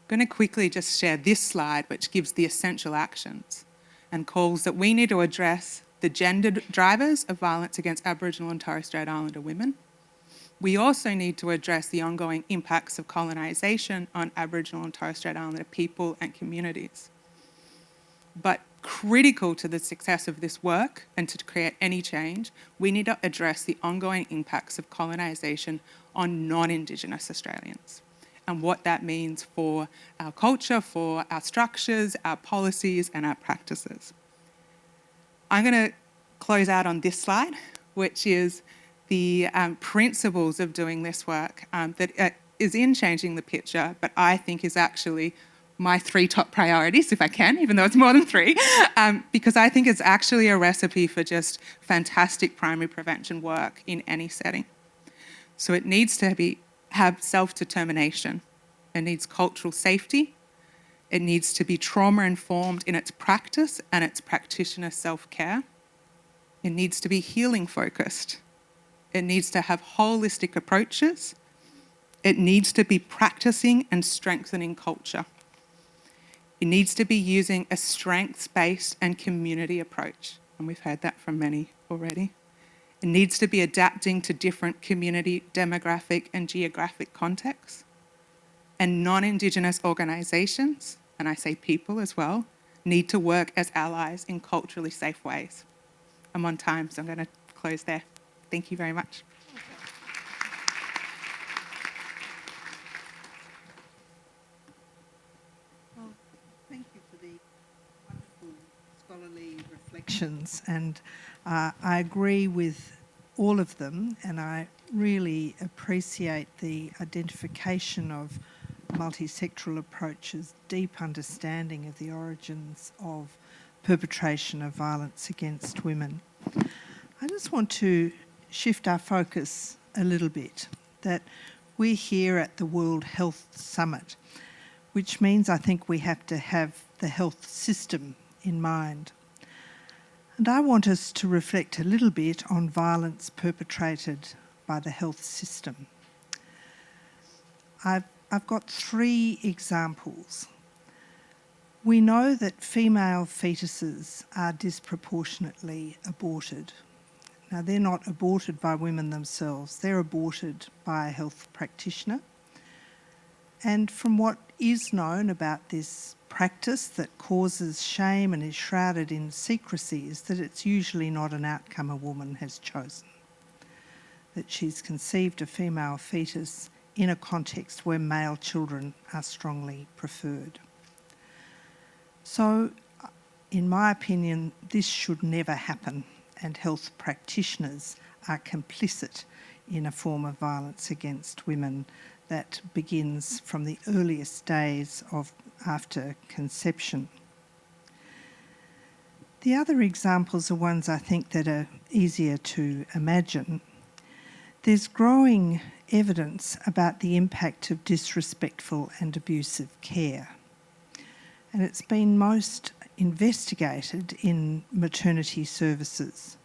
Speaker 6: going to quickly just share this slide, which gives the essential actions and calls that we need to address the gender drivers of violence against Aboriginal and Torres Strait Islander women. We also need to address the ongoing impacts of colonisation on Aboriginal and Torres Strait Islander people and communities. But critical to the success of this work and to create any change, we need to address the ongoing impacts of colonisation on non-Indigenous Australians and what that means for our culture, for our structures, our policies and our practices. I'm going to close out on this slide, which is the principles of doing this work that is in Changing the Picture, but I think is actually my 3 top priorities, if I can, even though it's more than 3, because I think it's actually a recipe for just fantastic primary prevention work in any setting. So it needs to have self-determination. It needs cultural safety. It needs to be trauma-informed in its practice and its practitioner self-care. It needs to be healing-focused. It needs to have holistic approaches. It needs to be practicing and strengthening culture. It needs to be using a strengths-based and community approach, and we've heard that from many already. It needs to be adapting to different community, demographic and geographic contexts. And non-Indigenous organisations, and I say people as well, need to work as allies in culturally safe ways. I'm on time, so I'm going to close there. Thank you very much.
Speaker 7: Well, thank you for the wonderful scholarly reflections, and I agree with all of them, and I really appreciate the identification of multi-sectoral approaches, deep understanding of the origins of perpetration of violence against women. I just want to shift our focus a little bit, that we're here at the World Health Summit, which means I think we have to have the health system in mind. And I want us to reflect a little bit on violence perpetrated by the health system. I've got 3 examples. We know that female fetuses are disproportionately aborted. Now, they're not aborted by women themselves, they're aborted by a health practitioner. And from what is known about this practice that causes shame and is shrouded in secrecy is that it's usually not an outcome a woman has chosen. That she's conceived a female fetus in a context where male children are strongly preferred. So, in my opinion, this should never happen, and health practitioners are complicit in a form of violence against women that begins from the earliest days of after conception. The other examples are ones I think that are easier to imagine. There's growing evidence about the impact of disrespectful and abusive care, and it's been most investigated in maternity services.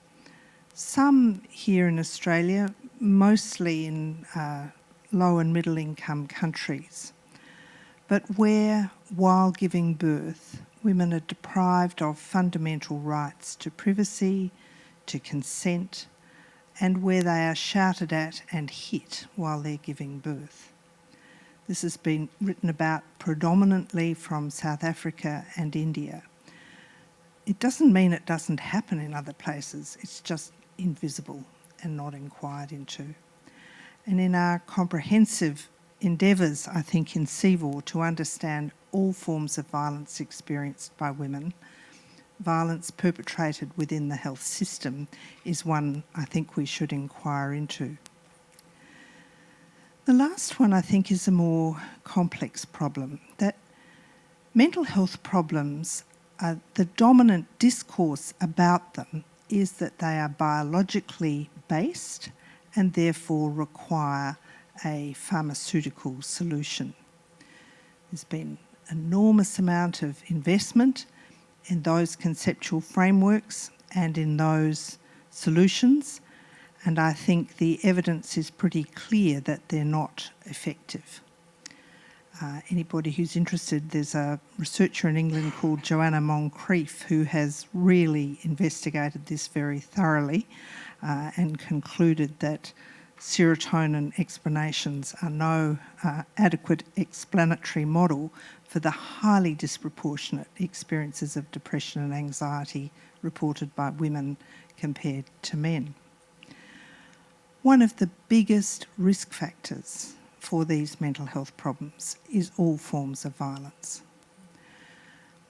Speaker 7: Some here in Australia, mostly in low and middle income countries, but where, while giving birth, women are deprived of fundamental rights to privacy, to consent, and where they are shouted at and hit while they're giving birth. This has been written about predominantly from South Africa and India. It doesn't mean it doesn't happen in other places, it's just invisible and not inquired into. And in our comprehensive endeavours, I think, in CVAW to understand all forms of violence experienced by women, violence perpetrated within the health system is one I think we should inquire into. The last one I think is a more complex problem, that mental health problems, the dominant discourse about them is that they are biologically based and therefore require a pharmaceutical solution. There's been an enormous amount of investment in those conceptual frameworks and in those solutions, and I think the evidence is pretty clear that they're not effective. Anybody who's interested, there's a researcher in England called Joanna Moncrieff who has really investigated this very thoroughly and concluded that serotonin explanations are no adequate explanatory model for the highly disproportionate experiences of depression and anxiety reported by women compared to men. One of the biggest risk factors for these mental health problems is all forms of violence.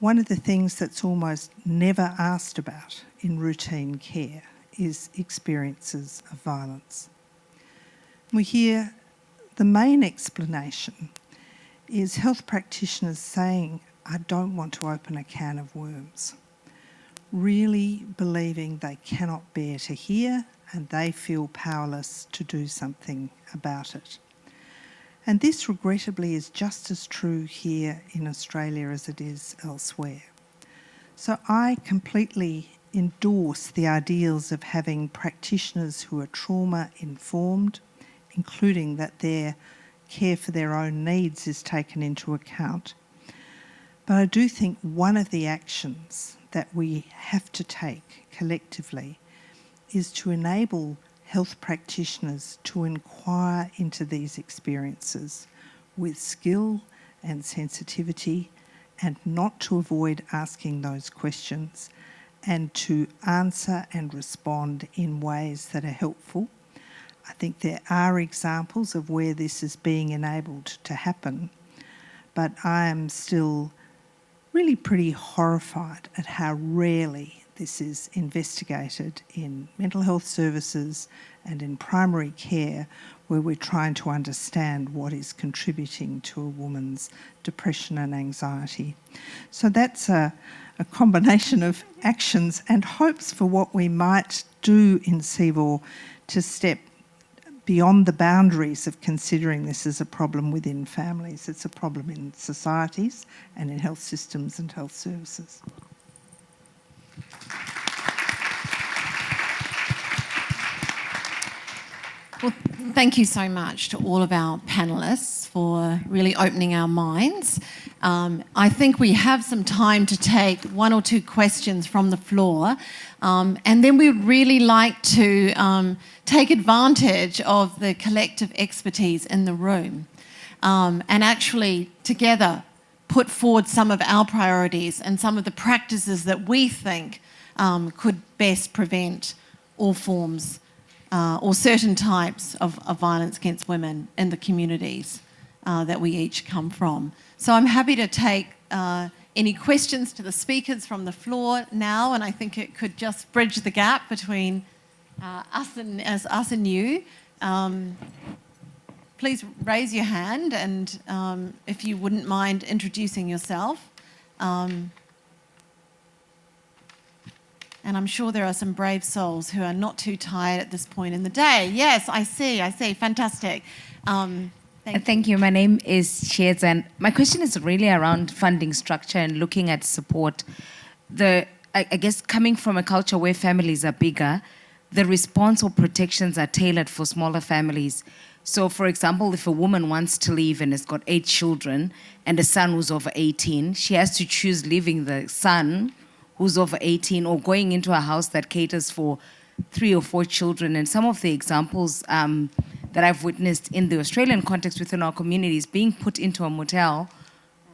Speaker 7: One of the things that's almost never asked about in routine care is experiences of violence. We hear the main explanation is health practitioners saying, I don't want to open a can of worms, really believing they cannot bear to hear and they feel powerless to do something about it. And this regrettably is just as true here in Australia as it is elsewhere. So I completely endorse the ideals of having practitioners who are trauma-informed, including that their care for their own needs is taken into account. But I do think one of the actions that we have to take collectively is to enable health practitioners to inquire into these experiences with skill and sensitivity, and not to avoid asking those questions, and to answer and respond in ways that are helpful. I think there are examples of where this is being enabled to happen, but I am still really pretty horrified at how rarely this is investigated in mental health services and in primary care, where we're trying to understand what is contributing to a woman's depression and anxiety. So that's a combination of actions and hopes for what we might do in CVOR to step beyond the boundaries of considering this as a problem within families. It's a problem in societies and in health systems and health services.
Speaker 1: Well, thank you so much to all of our panellists for really opening our minds. I think we have some time to take one or two questions from the floor, and then we'd really like to take advantage of the collective expertise in the room, and actually together put forward some of our priorities and some of the practices that we think could best prevent all forms or certain types of violence against women in the communities that we each come from. So I'm happy to take any questions to the speakers from the floor now, and I think it could just bridge the gap between us and you. Please raise your hand, and if you wouldn't mind introducing yourself. And I'm sure there are some brave souls who are not too tired at this point in the day. Yes, I see. Fantastic.
Speaker 8: Thank you. My name is Sheds, and my question is really around funding structure and looking at support. I guess coming from a culture where families are bigger, the response or protections are tailored for smaller families. So, for example, if a woman wants to leave and has got 8 children and a son who's over 18, she has to choose leaving the son who's over 18 or going into a house that caters for 3 or 4 children. And some of the examples that I've witnessed in the Australian context within our communities, being put into a motel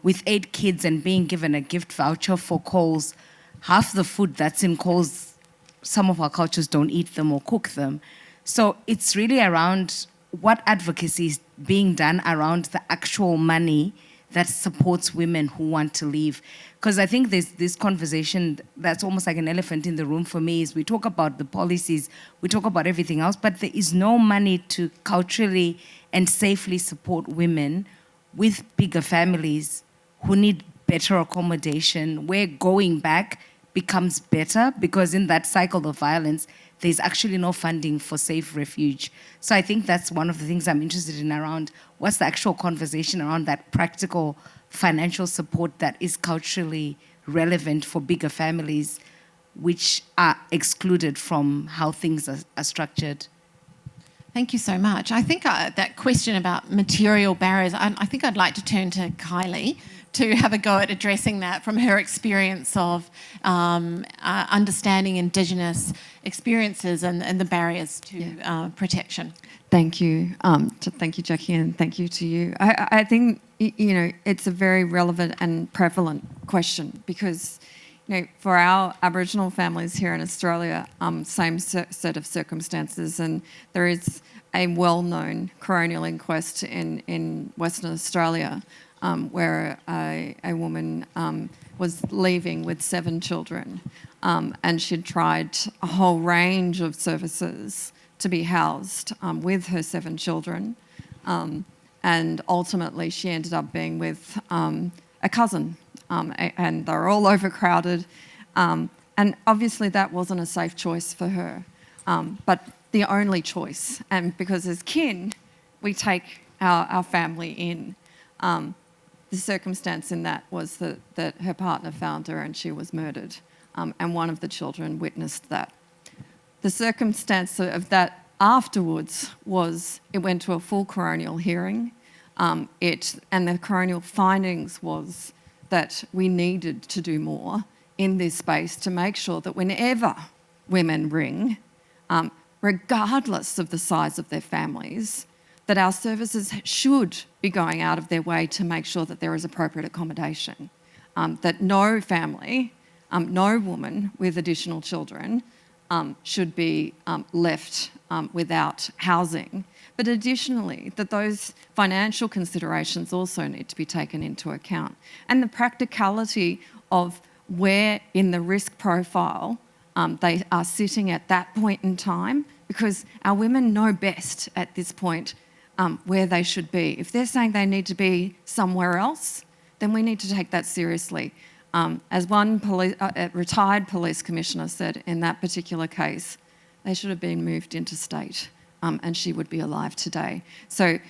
Speaker 8: with 8 kids and being given a gift voucher for Coles. Half the food that's in Coles, some of our cultures don't eat them or cook them. So it's really around what advocacy is being done around the actual money that supports women who want to leave. Because I think there's this conversation that's almost like an elephant in the room for me, is we talk about the policies, we talk about everything else, but there is no money to culturally and safely support women with bigger families who need better accommodation, where going back becomes better, because in that cycle of violence, there's actually no funding for safe refuge. So I think that's one of the things I'm interested in around what's the actual conversation around that practical financial support that is culturally relevant for bigger families, which are excluded from how things are structured.
Speaker 1: Thank you so much. I think that question about material barriers, I think I'd like to turn to Kylie to have a go at addressing that from her experience of understanding Indigenous experiences and the barriers to protection.
Speaker 4: Thank you. Thank you, Jackie, and thank you to you. I think, it's a very relevant and prevalent question because, for our Aboriginal families here in Australia, same set of circumstances, and there is a well-known coronial inquest in Western Australia where a woman was leaving with 7 children, and she'd tried a whole range of services to be housed with her 7 children, and ultimately she ended up being with a cousin, and they were all overcrowded, and obviously that wasn't a safe choice for her, but the only choice, and because as kin we take our family in. The circumstance in that was that her partner found her and she was murdered, and one of the children witnessed that. The circumstance of that afterwards was it went to a full coronial hearing, and the coronial findings was that we needed to do more in this space to make sure that whenever women ring, regardless of the size of their families, that our services should be going out of their way to make sure that there is appropriate accommodation, that no family, no woman with additional children should be left without housing. But additionally, that those financial considerations also need to be taken into account. And the practicality of where in the risk profile they are sitting at that point in time, because our women know best at this point where they should be. If they're saying they need to be somewhere else, then we need to take that seriously. As one retired police commissioner said in that particular case, they should have been moved interstate and she would be alive today. So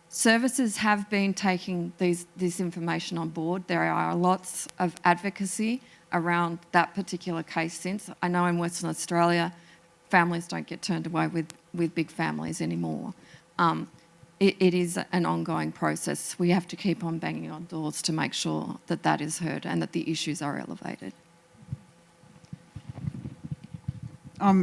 Speaker 4: services have been taking this information on board. There are lots of advocacy around that particular case since. I know in Western Australia, families don't get turned away with big families anymore. It is an ongoing process. We have to keep on banging on doors to make sure that that is heard and that the issues are elevated.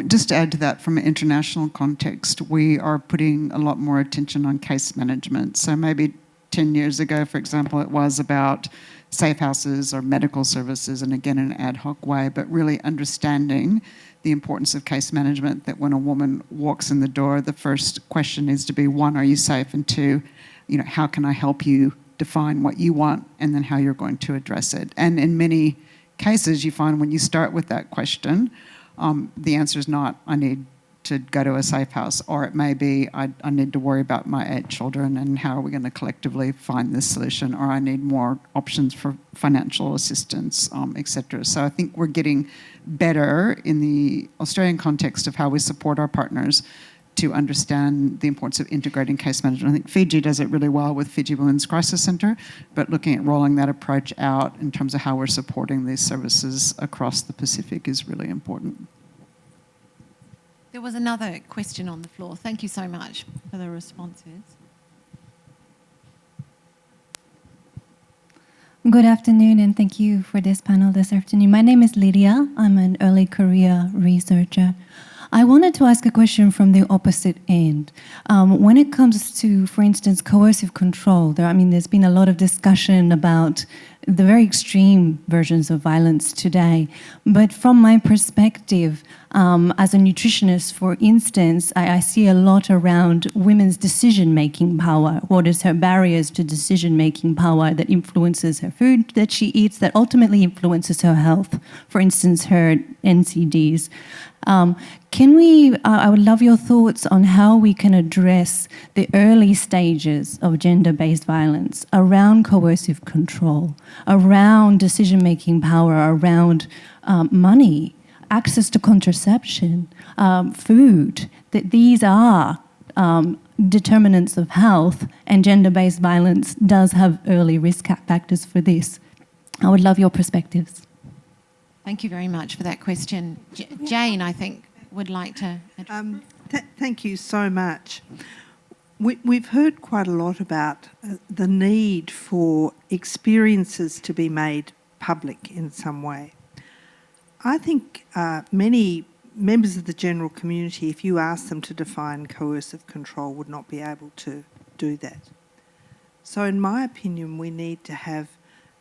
Speaker 2: Just to add to that, from an international context, we are putting a lot more attention on case management. So maybe 10 years ago, for example, it was about safe houses or medical services, and again in an ad hoc way, but really understanding the importance of case management, that when a woman walks in the door, the first question needs to be, one, are you safe? And two, how can I help you define what you want, and then how you're going to address it. And in many cases, you find when you start with that question, the answer is not, I need to go to a safe house, or it may be, I need to worry about my 8 children and how are we going to collectively find this solution, or I need more options for financial assistance, etc. So I think we're getting better in the Australian context of how we support our partners to understand the importance of integrating case management. I think Fiji does it really well with Fiji Women's Crisis Centre, but looking at rolling that approach out in terms of how we're supporting these services across the Pacific is really important.
Speaker 1: There was another question on the floor. Thank you so much for the responses.
Speaker 9: Good afternoon, and thank you for this panel this afternoon. My name is Lydia. I'm an early career researcher. I wanted to ask a question from the opposite end. When it comes to, for instance, coercive control, there's been a lot of discussion about the very extreme versions of violence today. But from my perspective, as a nutritionist, for instance, I see a lot around women's decision-making power. What is her barriers to decision-making power that influences her food that she eats, that ultimately influences her health? For instance, her NCDs. I would love your thoughts on how we can address the early stages of gender-based violence around coercive control, around decision-making power, around money, access to contraception, food, that these are determinants of health, and gender-based violence does have early risk factors for this. I would love your perspectives.
Speaker 1: Thank you very much for that question. Jane, I think, would like to...
Speaker 7: Thank you so much. We've heard quite a lot about the need for experiences to be made public in some way. I think many members of the general community, if you ask them to define coercive control, would not be able to do that. So in my opinion, we need to have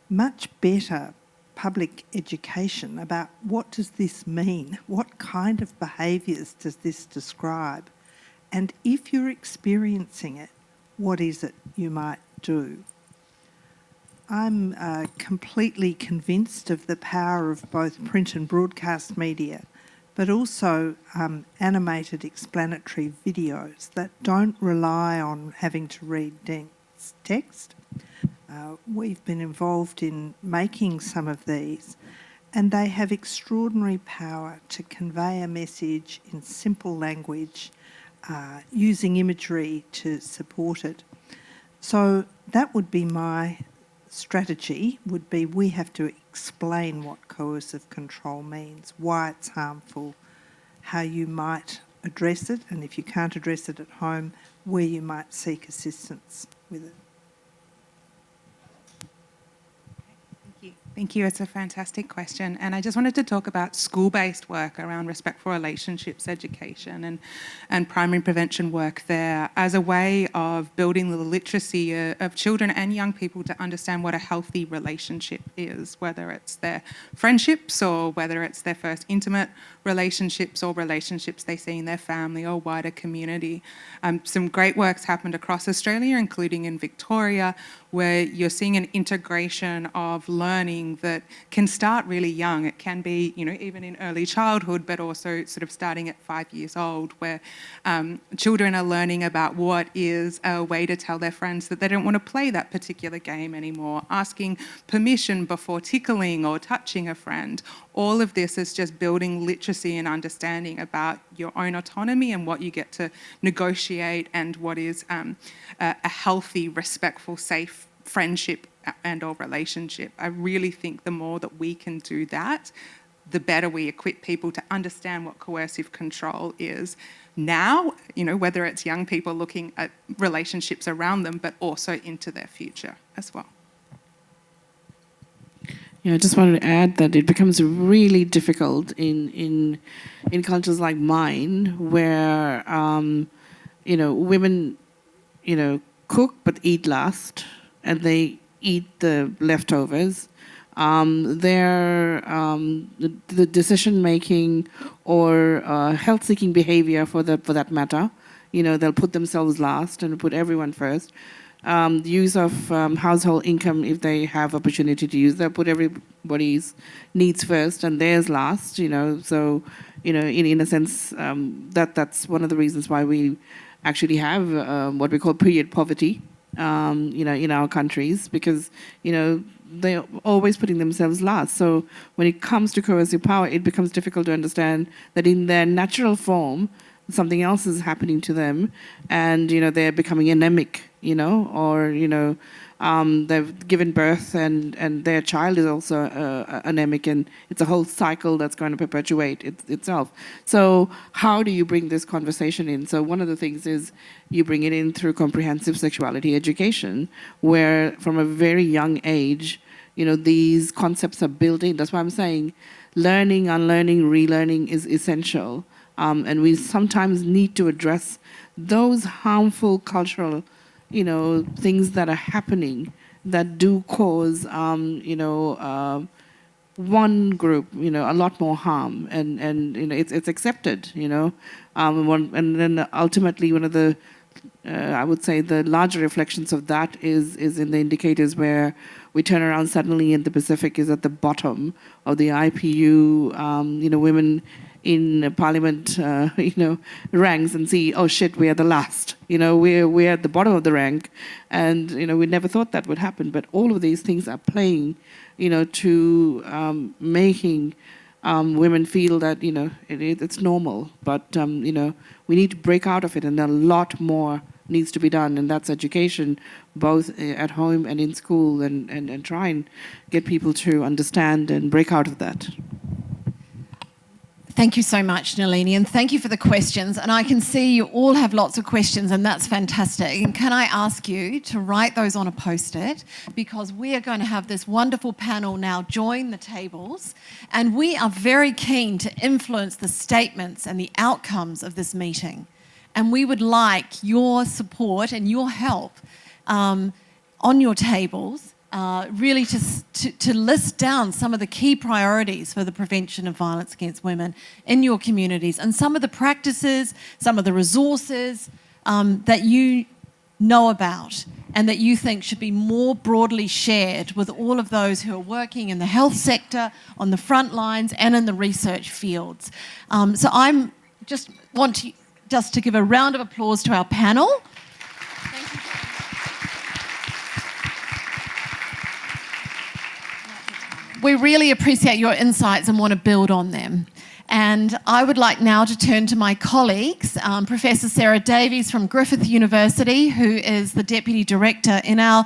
Speaker 7: much better public education about what does this mean, what kind of behaviours does this describe, and if you're experiencing it, what is it you might do? I'm completely convinced of the power of both print and broadcast media, but also animated explanatory videos that don't rely on having to read dense text. We've been involved in making some of these, and they have extraordinary power to convey a message in simple language, using imagery to support it. So that would be my strategy, would be we have to explain what coercive control means, why it's harmful, how you might address it, and if you can't address it at home, where you might seek assistance with it. Thank you.
Speaker 6: Thank you. It's a fantastic question. And I just wanted to talk about school-based work around respectful relationships education and primary prevention work there as a way of building the literacy of children and young people to understand what a healthy relationship is, whether it's their friendships or whether it's their first intimate relationships or relationships they see in their family or wider community. Some great work's happened across Australia, including in Victoria, where you're seeing an integration of learning that can start really young. It can be, even in early childhood, but also sort of starting at 5 years old, where children are learning about what is a way to tell their friends that they don't want to play that particular game anymore, asking permission before tickling or touching a friend. All of this is just building literacy and understanding about your own autonomy and what you get to negotiate and what is a healthy, respectful, safe friendship and or relationship. I really think the more that we can do that, the better we equip people to understand what coercive control is now, whether it's young people looking at relationships around them, but also into their future as well.
Speaker 5: Yeah, I just wanted to add that it becomes really difficult in cultures like mine, where women cook but eat last, and they eat the leftovers. The decision making or health seeking behavior for that matter, they'll put themselves last and put everyone first. The use of household income, if they have opportunity to use that, put everybody's needs first and theirs last, so, in a sense, that's one of the reasons why we actually have what we call period poverty, in our countries, because, they're always putting themselves last. So when it comes to coercive power, it becomes difficult to understand that in their natural form, something else is happening to them, and they're becoming anemic, or they've given birth and their child is also anemic, and it's a whole cycle that's going to perpetuate itself. So how do you bring this conversation in? So one of the things is you bring it in through comprehensive sexuality education, where from a very young age, these concepts are built in. That's why I'm saying learning, unlearning, relearning is essential. And we sometimes need to address those harmful cultural, things that are happening that do cause, one group, a lot more harm, and it's accepted, and then ultimately one of the, I would say the larger reflections of that is in the indicators where we turn around suddenly and the Pacific is at the bottom of the IPU, women in Parliament, ranks and see, oh shit, we are the last. We're at the bottom of the rank, and we never thought that would happen. But all of these things are playing, to making women feel that it's normal. But we need to break out of it, and a lot more needs to be done, and that's education, both at home and in school, and try and get people to understand and break out of that.
Speaker 1: Thank you so much, Nalini, and thank you for the questions. And I can see you all have lots of questions, and that's fantastic. And can I ask you to write those on a post-it, because we are going to have this wonderful panel now join the tables, and we are very keen to influence the statements and the outcomes of this meeting. And we would like your support and your help on your tables, really to list down some of the key priorities for the prevention of violence against women in your communities, and some of the practices, some of the resources that you know about and that you think should be more broadly shared with all of those who are working in the health sector, on the front lines and in the research fields. So I'm just want to give a round of applause to our panel. Thank you. We really appreciate your insights and want to build on them. And I would like now to turn to my colleagues, Professor Sarah Davies from Griffith University, who is the Deputy Director in our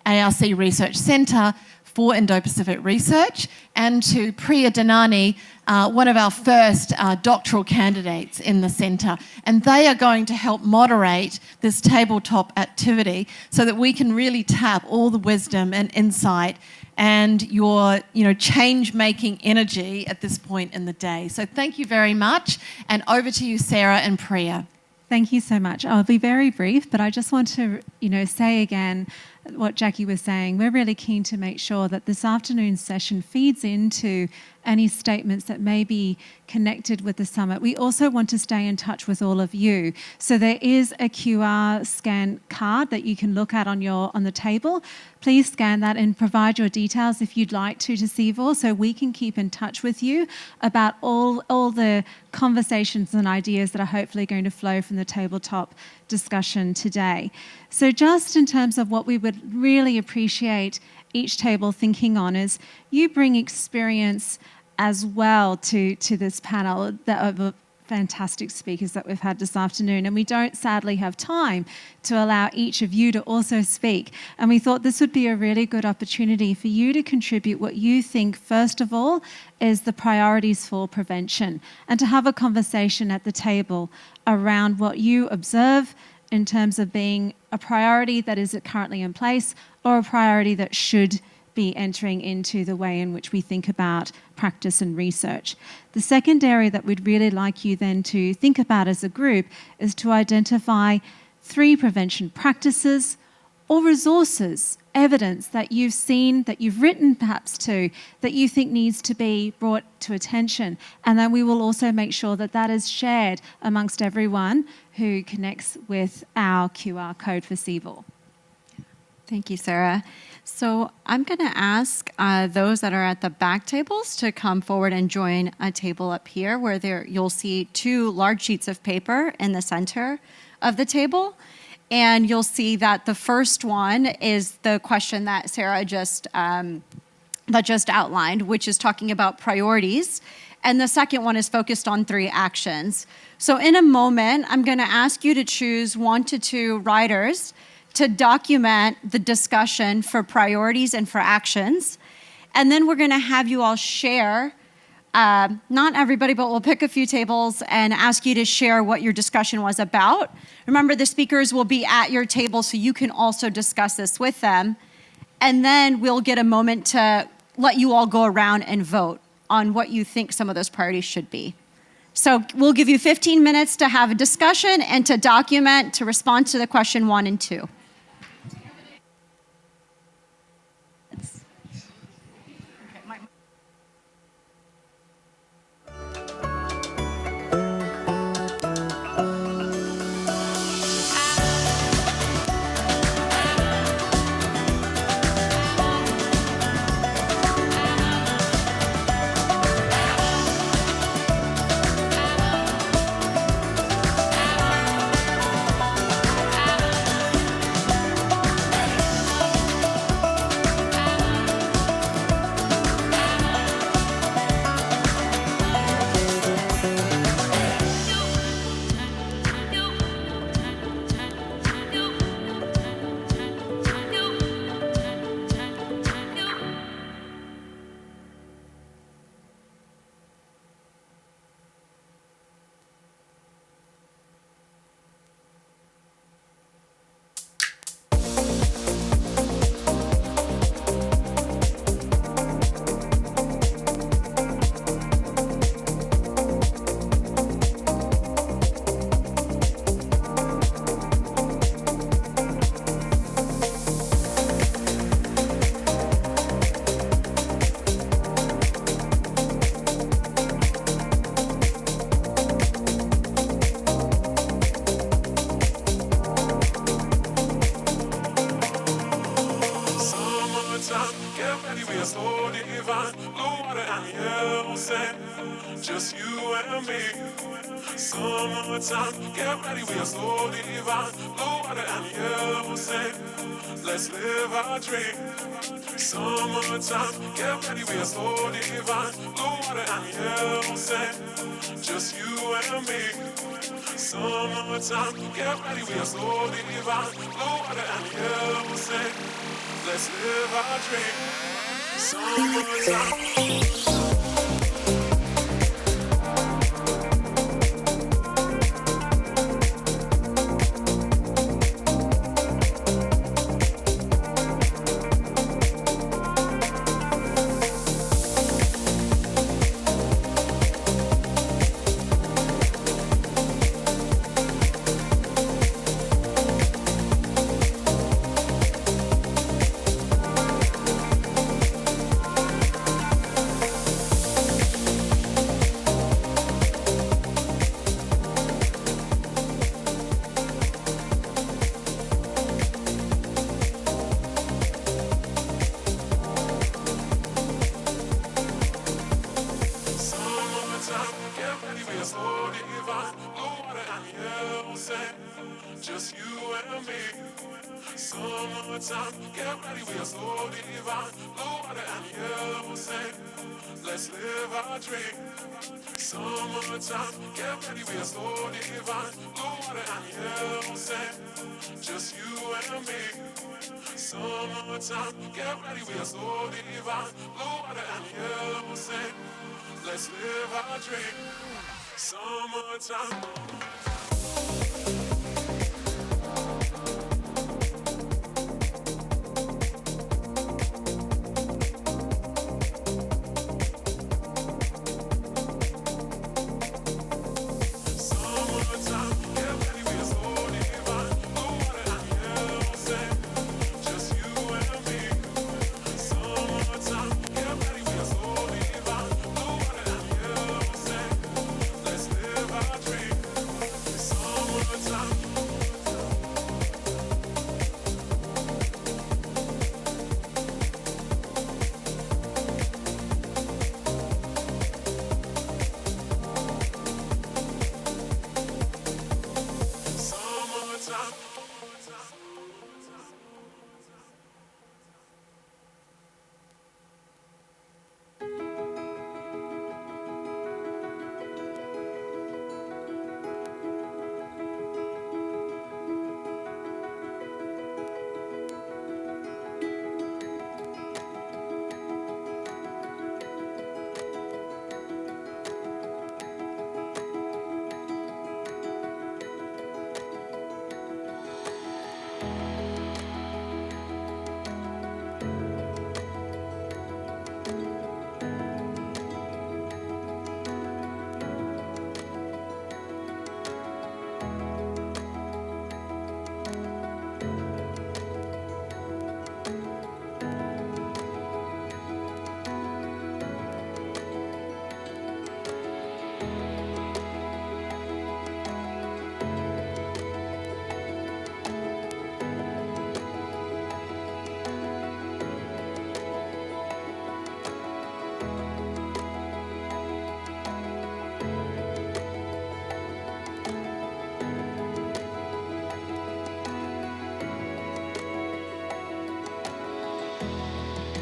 Speaker 1: ARC Research Centre for Indo-Pacific research, and to Priya Dhanani, one of our first doctoral candidates in the centre. And they are going to help moderate this tabletop activity so that we can really tap all the wisdom and insight and your change-making energy at this point in the day. So thank you very much, and over to you, Sarah and Priya.
Speaker 10: Thank you so much. I'll be very brief, but I just want to, say again what Jackie was saying. We're really keen to make sure that this afternoon's session feeds into any statements that may be connected with the summit. We also want to stay in touch with all of you. So there is a QR scan card that you can look at on the table. Please scan that and provide your details if you'd like to CVOR, so we can keep in touch with you about all the conversations and ideas that are hopefully going to flow from the tabletop discussion today. So just in terms of what we would really appreciate each table thinking on is you bring experience as well to this panel of fantastic speakers that we've had this afternoon, and we don't sadly have time to allow each of you to also speak, and we thought this would be a really good opportunity for you to contribute what you think first of all is the priorities for prevention, and to have a conversation at the table around what you observe in terms of being a priority that is currently in place or a priority that should be entering into the way in which we think about practice and research. The second area that we'd really like you then to think about as a group is to identify 3 prevention practices or resources, evidence that you've seen, that you've written perhaps to, that you think needs to be brought to attention. And then we will also make sure that that is shared amongst everyone who connects with our QR code for CVOR.
Speaker 11: Thank you, Sarah. So I'm going to ask those that are at the back tables to come forward and join a table up here where you'll see 2 large sheets of paper in the center of the table. And you'll see that the first one is the question that Sarah just outlined, which is talking about priorities. And the second one is focused on 3 actions. So in a moment, I'm going to ask you to choose 1 to 2 writers to document the discussion for priorities and for actions. And then we're going to have you all share, not everybody, but we'll pick a few tables and ask you to share what your discussion was about. Remember, the speakers will be at your table, so you can also discuss this with them. And then we'll get a moment to let you all go around and vote on what you think some of those priorities should be. So we'll give you 15 minutes to have a discussion and to document, to respond to the question 1 and 2.
Speaker 12: Just you and me. Summertime, get ready, we are so divine. Blue water and yellow sand. Let's live our dream. Summertime, get ready, we are so divine. Blue water and yellow sand. Just you and me. Summertime, get ready, we are so divine. Blue water and yellow sand. Let's live our dream. Summertime. Just you and me. Summertime, get ready, we are so divine. Blue water and yellow sand. Let's live our dream. Summertime, get ready, we are so divine. Blue water and yellow sand. Just you and me. Summertime, get ready, we are so divine. Blue water and yellow sand. Let's live our dream. Summertime.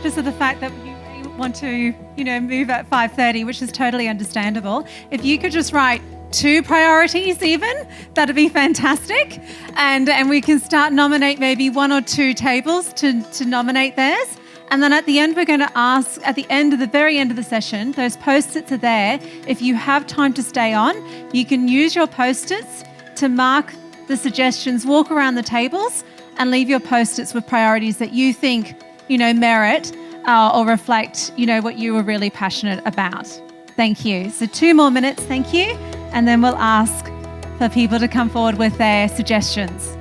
Speaker 10: Just of the fact that you may want to, move at 5:30, which is totally understandable. If you could just write 2 priorities even, that'd be fantastic. And we can start nominate maybe 1 or 2 tables to nominate theirs. And then at the end, we're going to ask, at the very end of the session, those post-its are there. If you have time to stay on, you can use your post-its to mark the suggestions, walk around the tables and leave your post-its with priorities that you think, merit or reflect, what you were really passionate about. Thank you. So 2 more minutes, thank you. And then we'll ask for people to come forward with their suggestions.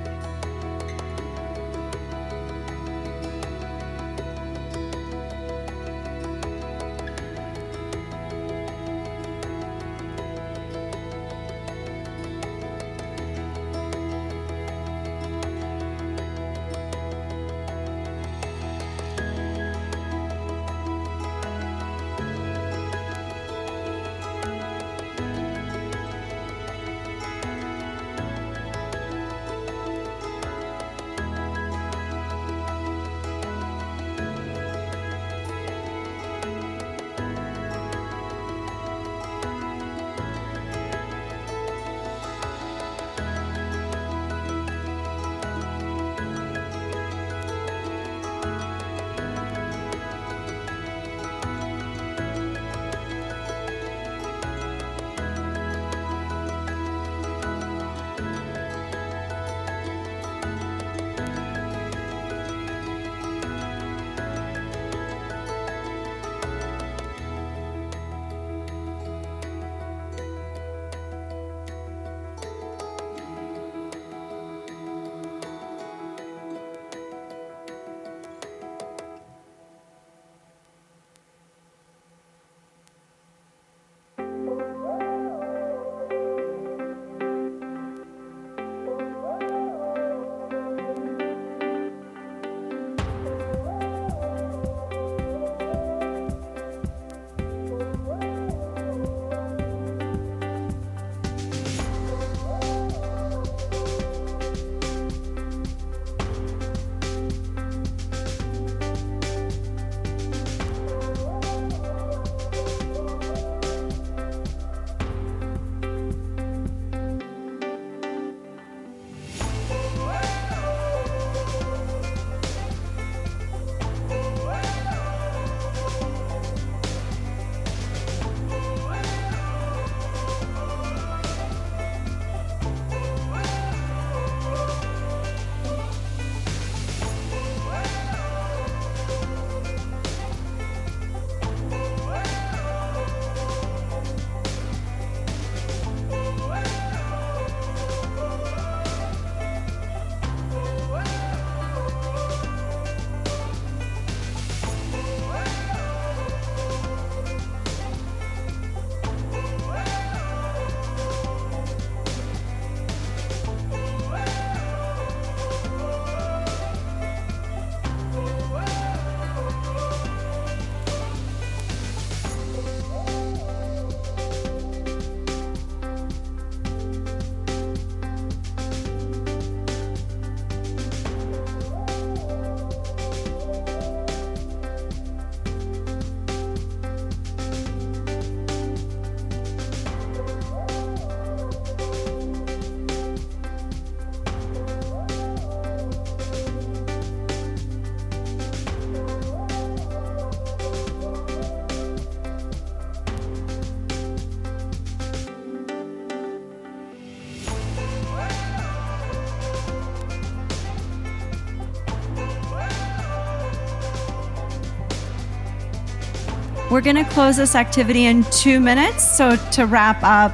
Speaker 11: We're going to close this activity in 2 minutes. So to wrap up,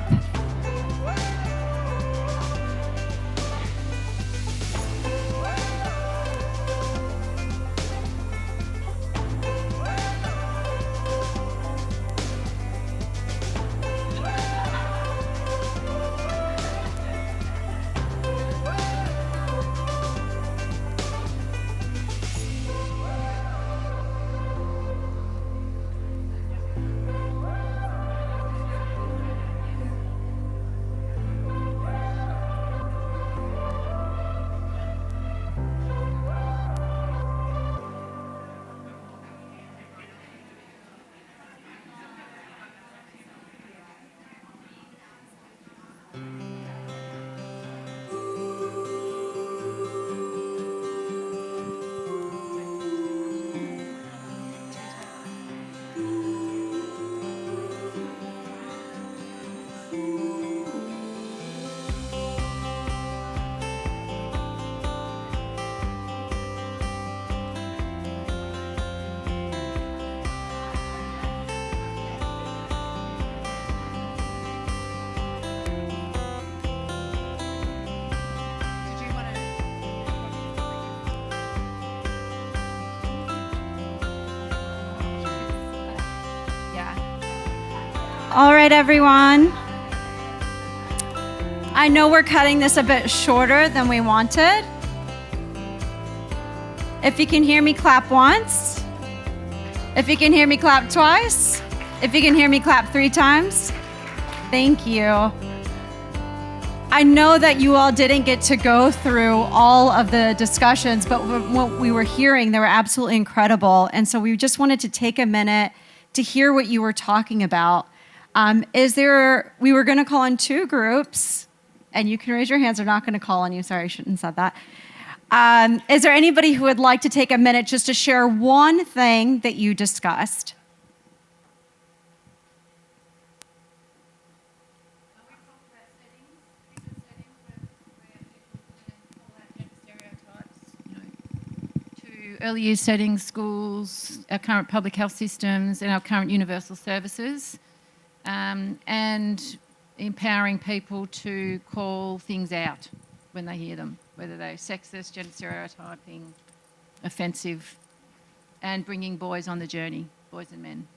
Speaker 11: all right, everyone. I know we're cutting this a bit shorter than we wanted. If you can hear me, clap once. If you can hear me, clap twice. If you can hear me, clap 3 times. Thank you. I know that you all didn't get to go through all of the discussions, but what we were hearing, they were absolutely incredible. And so we just wanted to take a minute to hear what you were talking about. We were going to call on 2 groups, and you can raise your hands. They're not going to call on you. Sorry, I shouldn't have said that. Is there anybody who would like to take a minute just to share one thing that you discussed?
Speaker 13: Early years settings, schools, our current public health systems, and our current universal services. And empowering people to call things out when they hear them, whether they're sexist, gender stereotyping, offensive, and bringing boys on the journey, boys and men.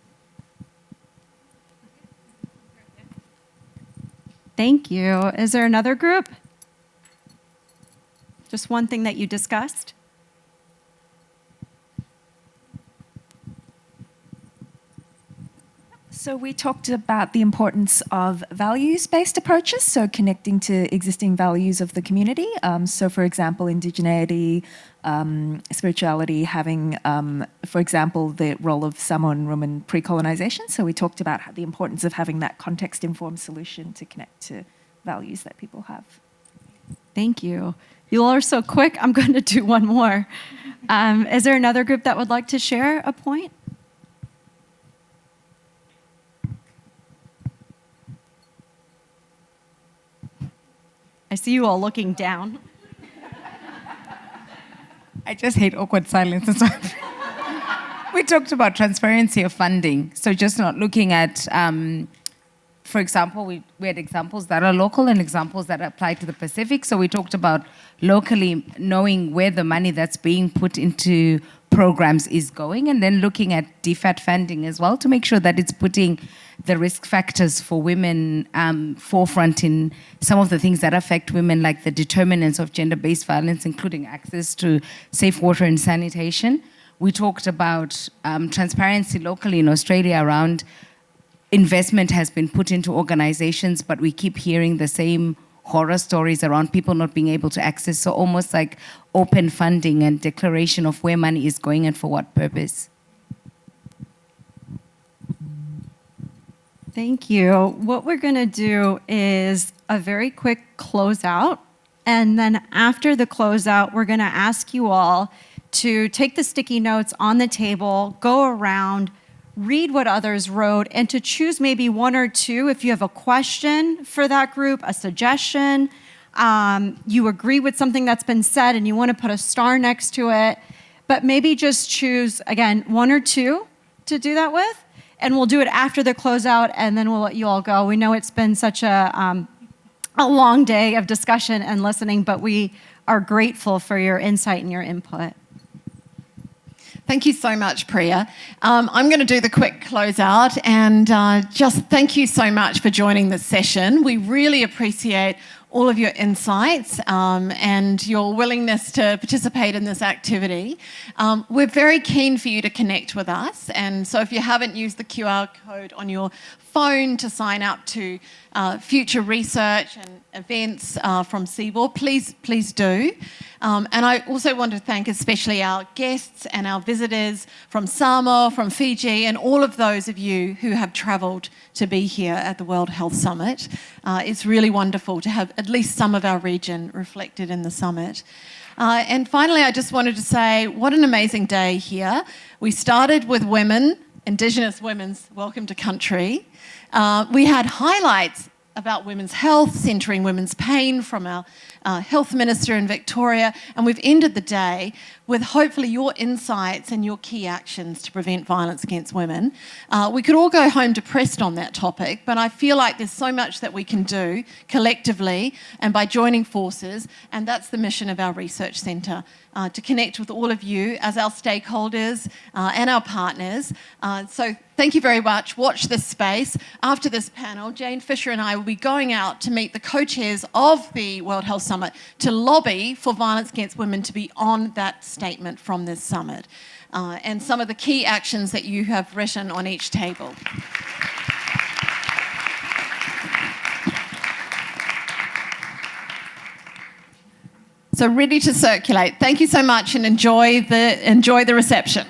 Speaker 11: Thank you. Is there another group? Just one thing that you discussed?
Speaker 14: So we talked about the importance of values-based approaches, so connecting to existing values of the community. So for example, indigeneity, spirituality, having, for example, the role of Samoan women pre-colonization. So we talked about the importance of having that context-informed solution to connect to values that people have.
Speaker 11: Thank you. You all are so quick. I'm going to do one more. Is there another group that would like to share a point? I see you all looking down.
Speaker 8: I just hate awkward silence. We talked about transparency of funding. So just not looking at, for example, we had examples that are local and examples that apply to the Pacific. So we talked about locally knowing where the money that's being put into programs is going, and then looking at DFAT funding as well to make sure that it's putting the risk factors for women forefront in some of the things that affect women, like the determinants of gender-based violence, including access to safe water and sanitation. We talked about transparency locally in Australia around investment has been put into organizations, but we keep hearing the same horror stories around people not being able to access. So almost like open funding and declaration of where money is going and for what purpose.
Speaker 11: Thank you. What we're going to do is a very quick closeout. And then after the closeout, we're going to ask you all to take the sticky notes on the table, go around, read what others wrote, and to choose maybe 1 or 2 if you have a question for that group, a suggestion, you agree with something that's been said and you want to put a star next to it, but maybe just choose, again, 1 or 2 to do that with. and we'll do it after the closeout, and then we'll let you all go. We know it's been such a long day of discussion and listening, but we are grateful for your insight and your input.
Speaker 1: Thank you so much, Priya. I'm going to do the quick closeout and just thank you so much for joining this session. We really appreciate all of your insights and your willingness to participate in this activity. We're very keen for you to connect with us, and so if you haven't used the QR code on your phone to sign up to future research and events from CBOR, please do. And I also want to thank especially our guests and our visitors from Samoa, from Fiji, and all of those of you who have travelled to be here at the World Health Summit. It's really wonderful to have at least some of our region reflected in the summit. And finally, I just wanted to say what an amazing day here. We started with women, Indigenous women's welcome to country. We had highlights about women's health, centering women's pain from our health minister in Victoria, and we've ended the day with hopefully your insights and your key actions to prevent violence against women. We could all go home depressed on that topic, but I feel like there's so much that we can do collectively and by joining forces, and that's the mission of our research centre, to connect with all of you as our stakeholders and our partners. So thank you very much. Watch this space. After this panel, Jane Fisher and I will be going out to meet the co-chairs of the World Health Summit to lobby for violence against women to be on that statement from this summit and some of the key actions that you have written on each table. So ready to circulate. Thank you so much and enjoy the reception.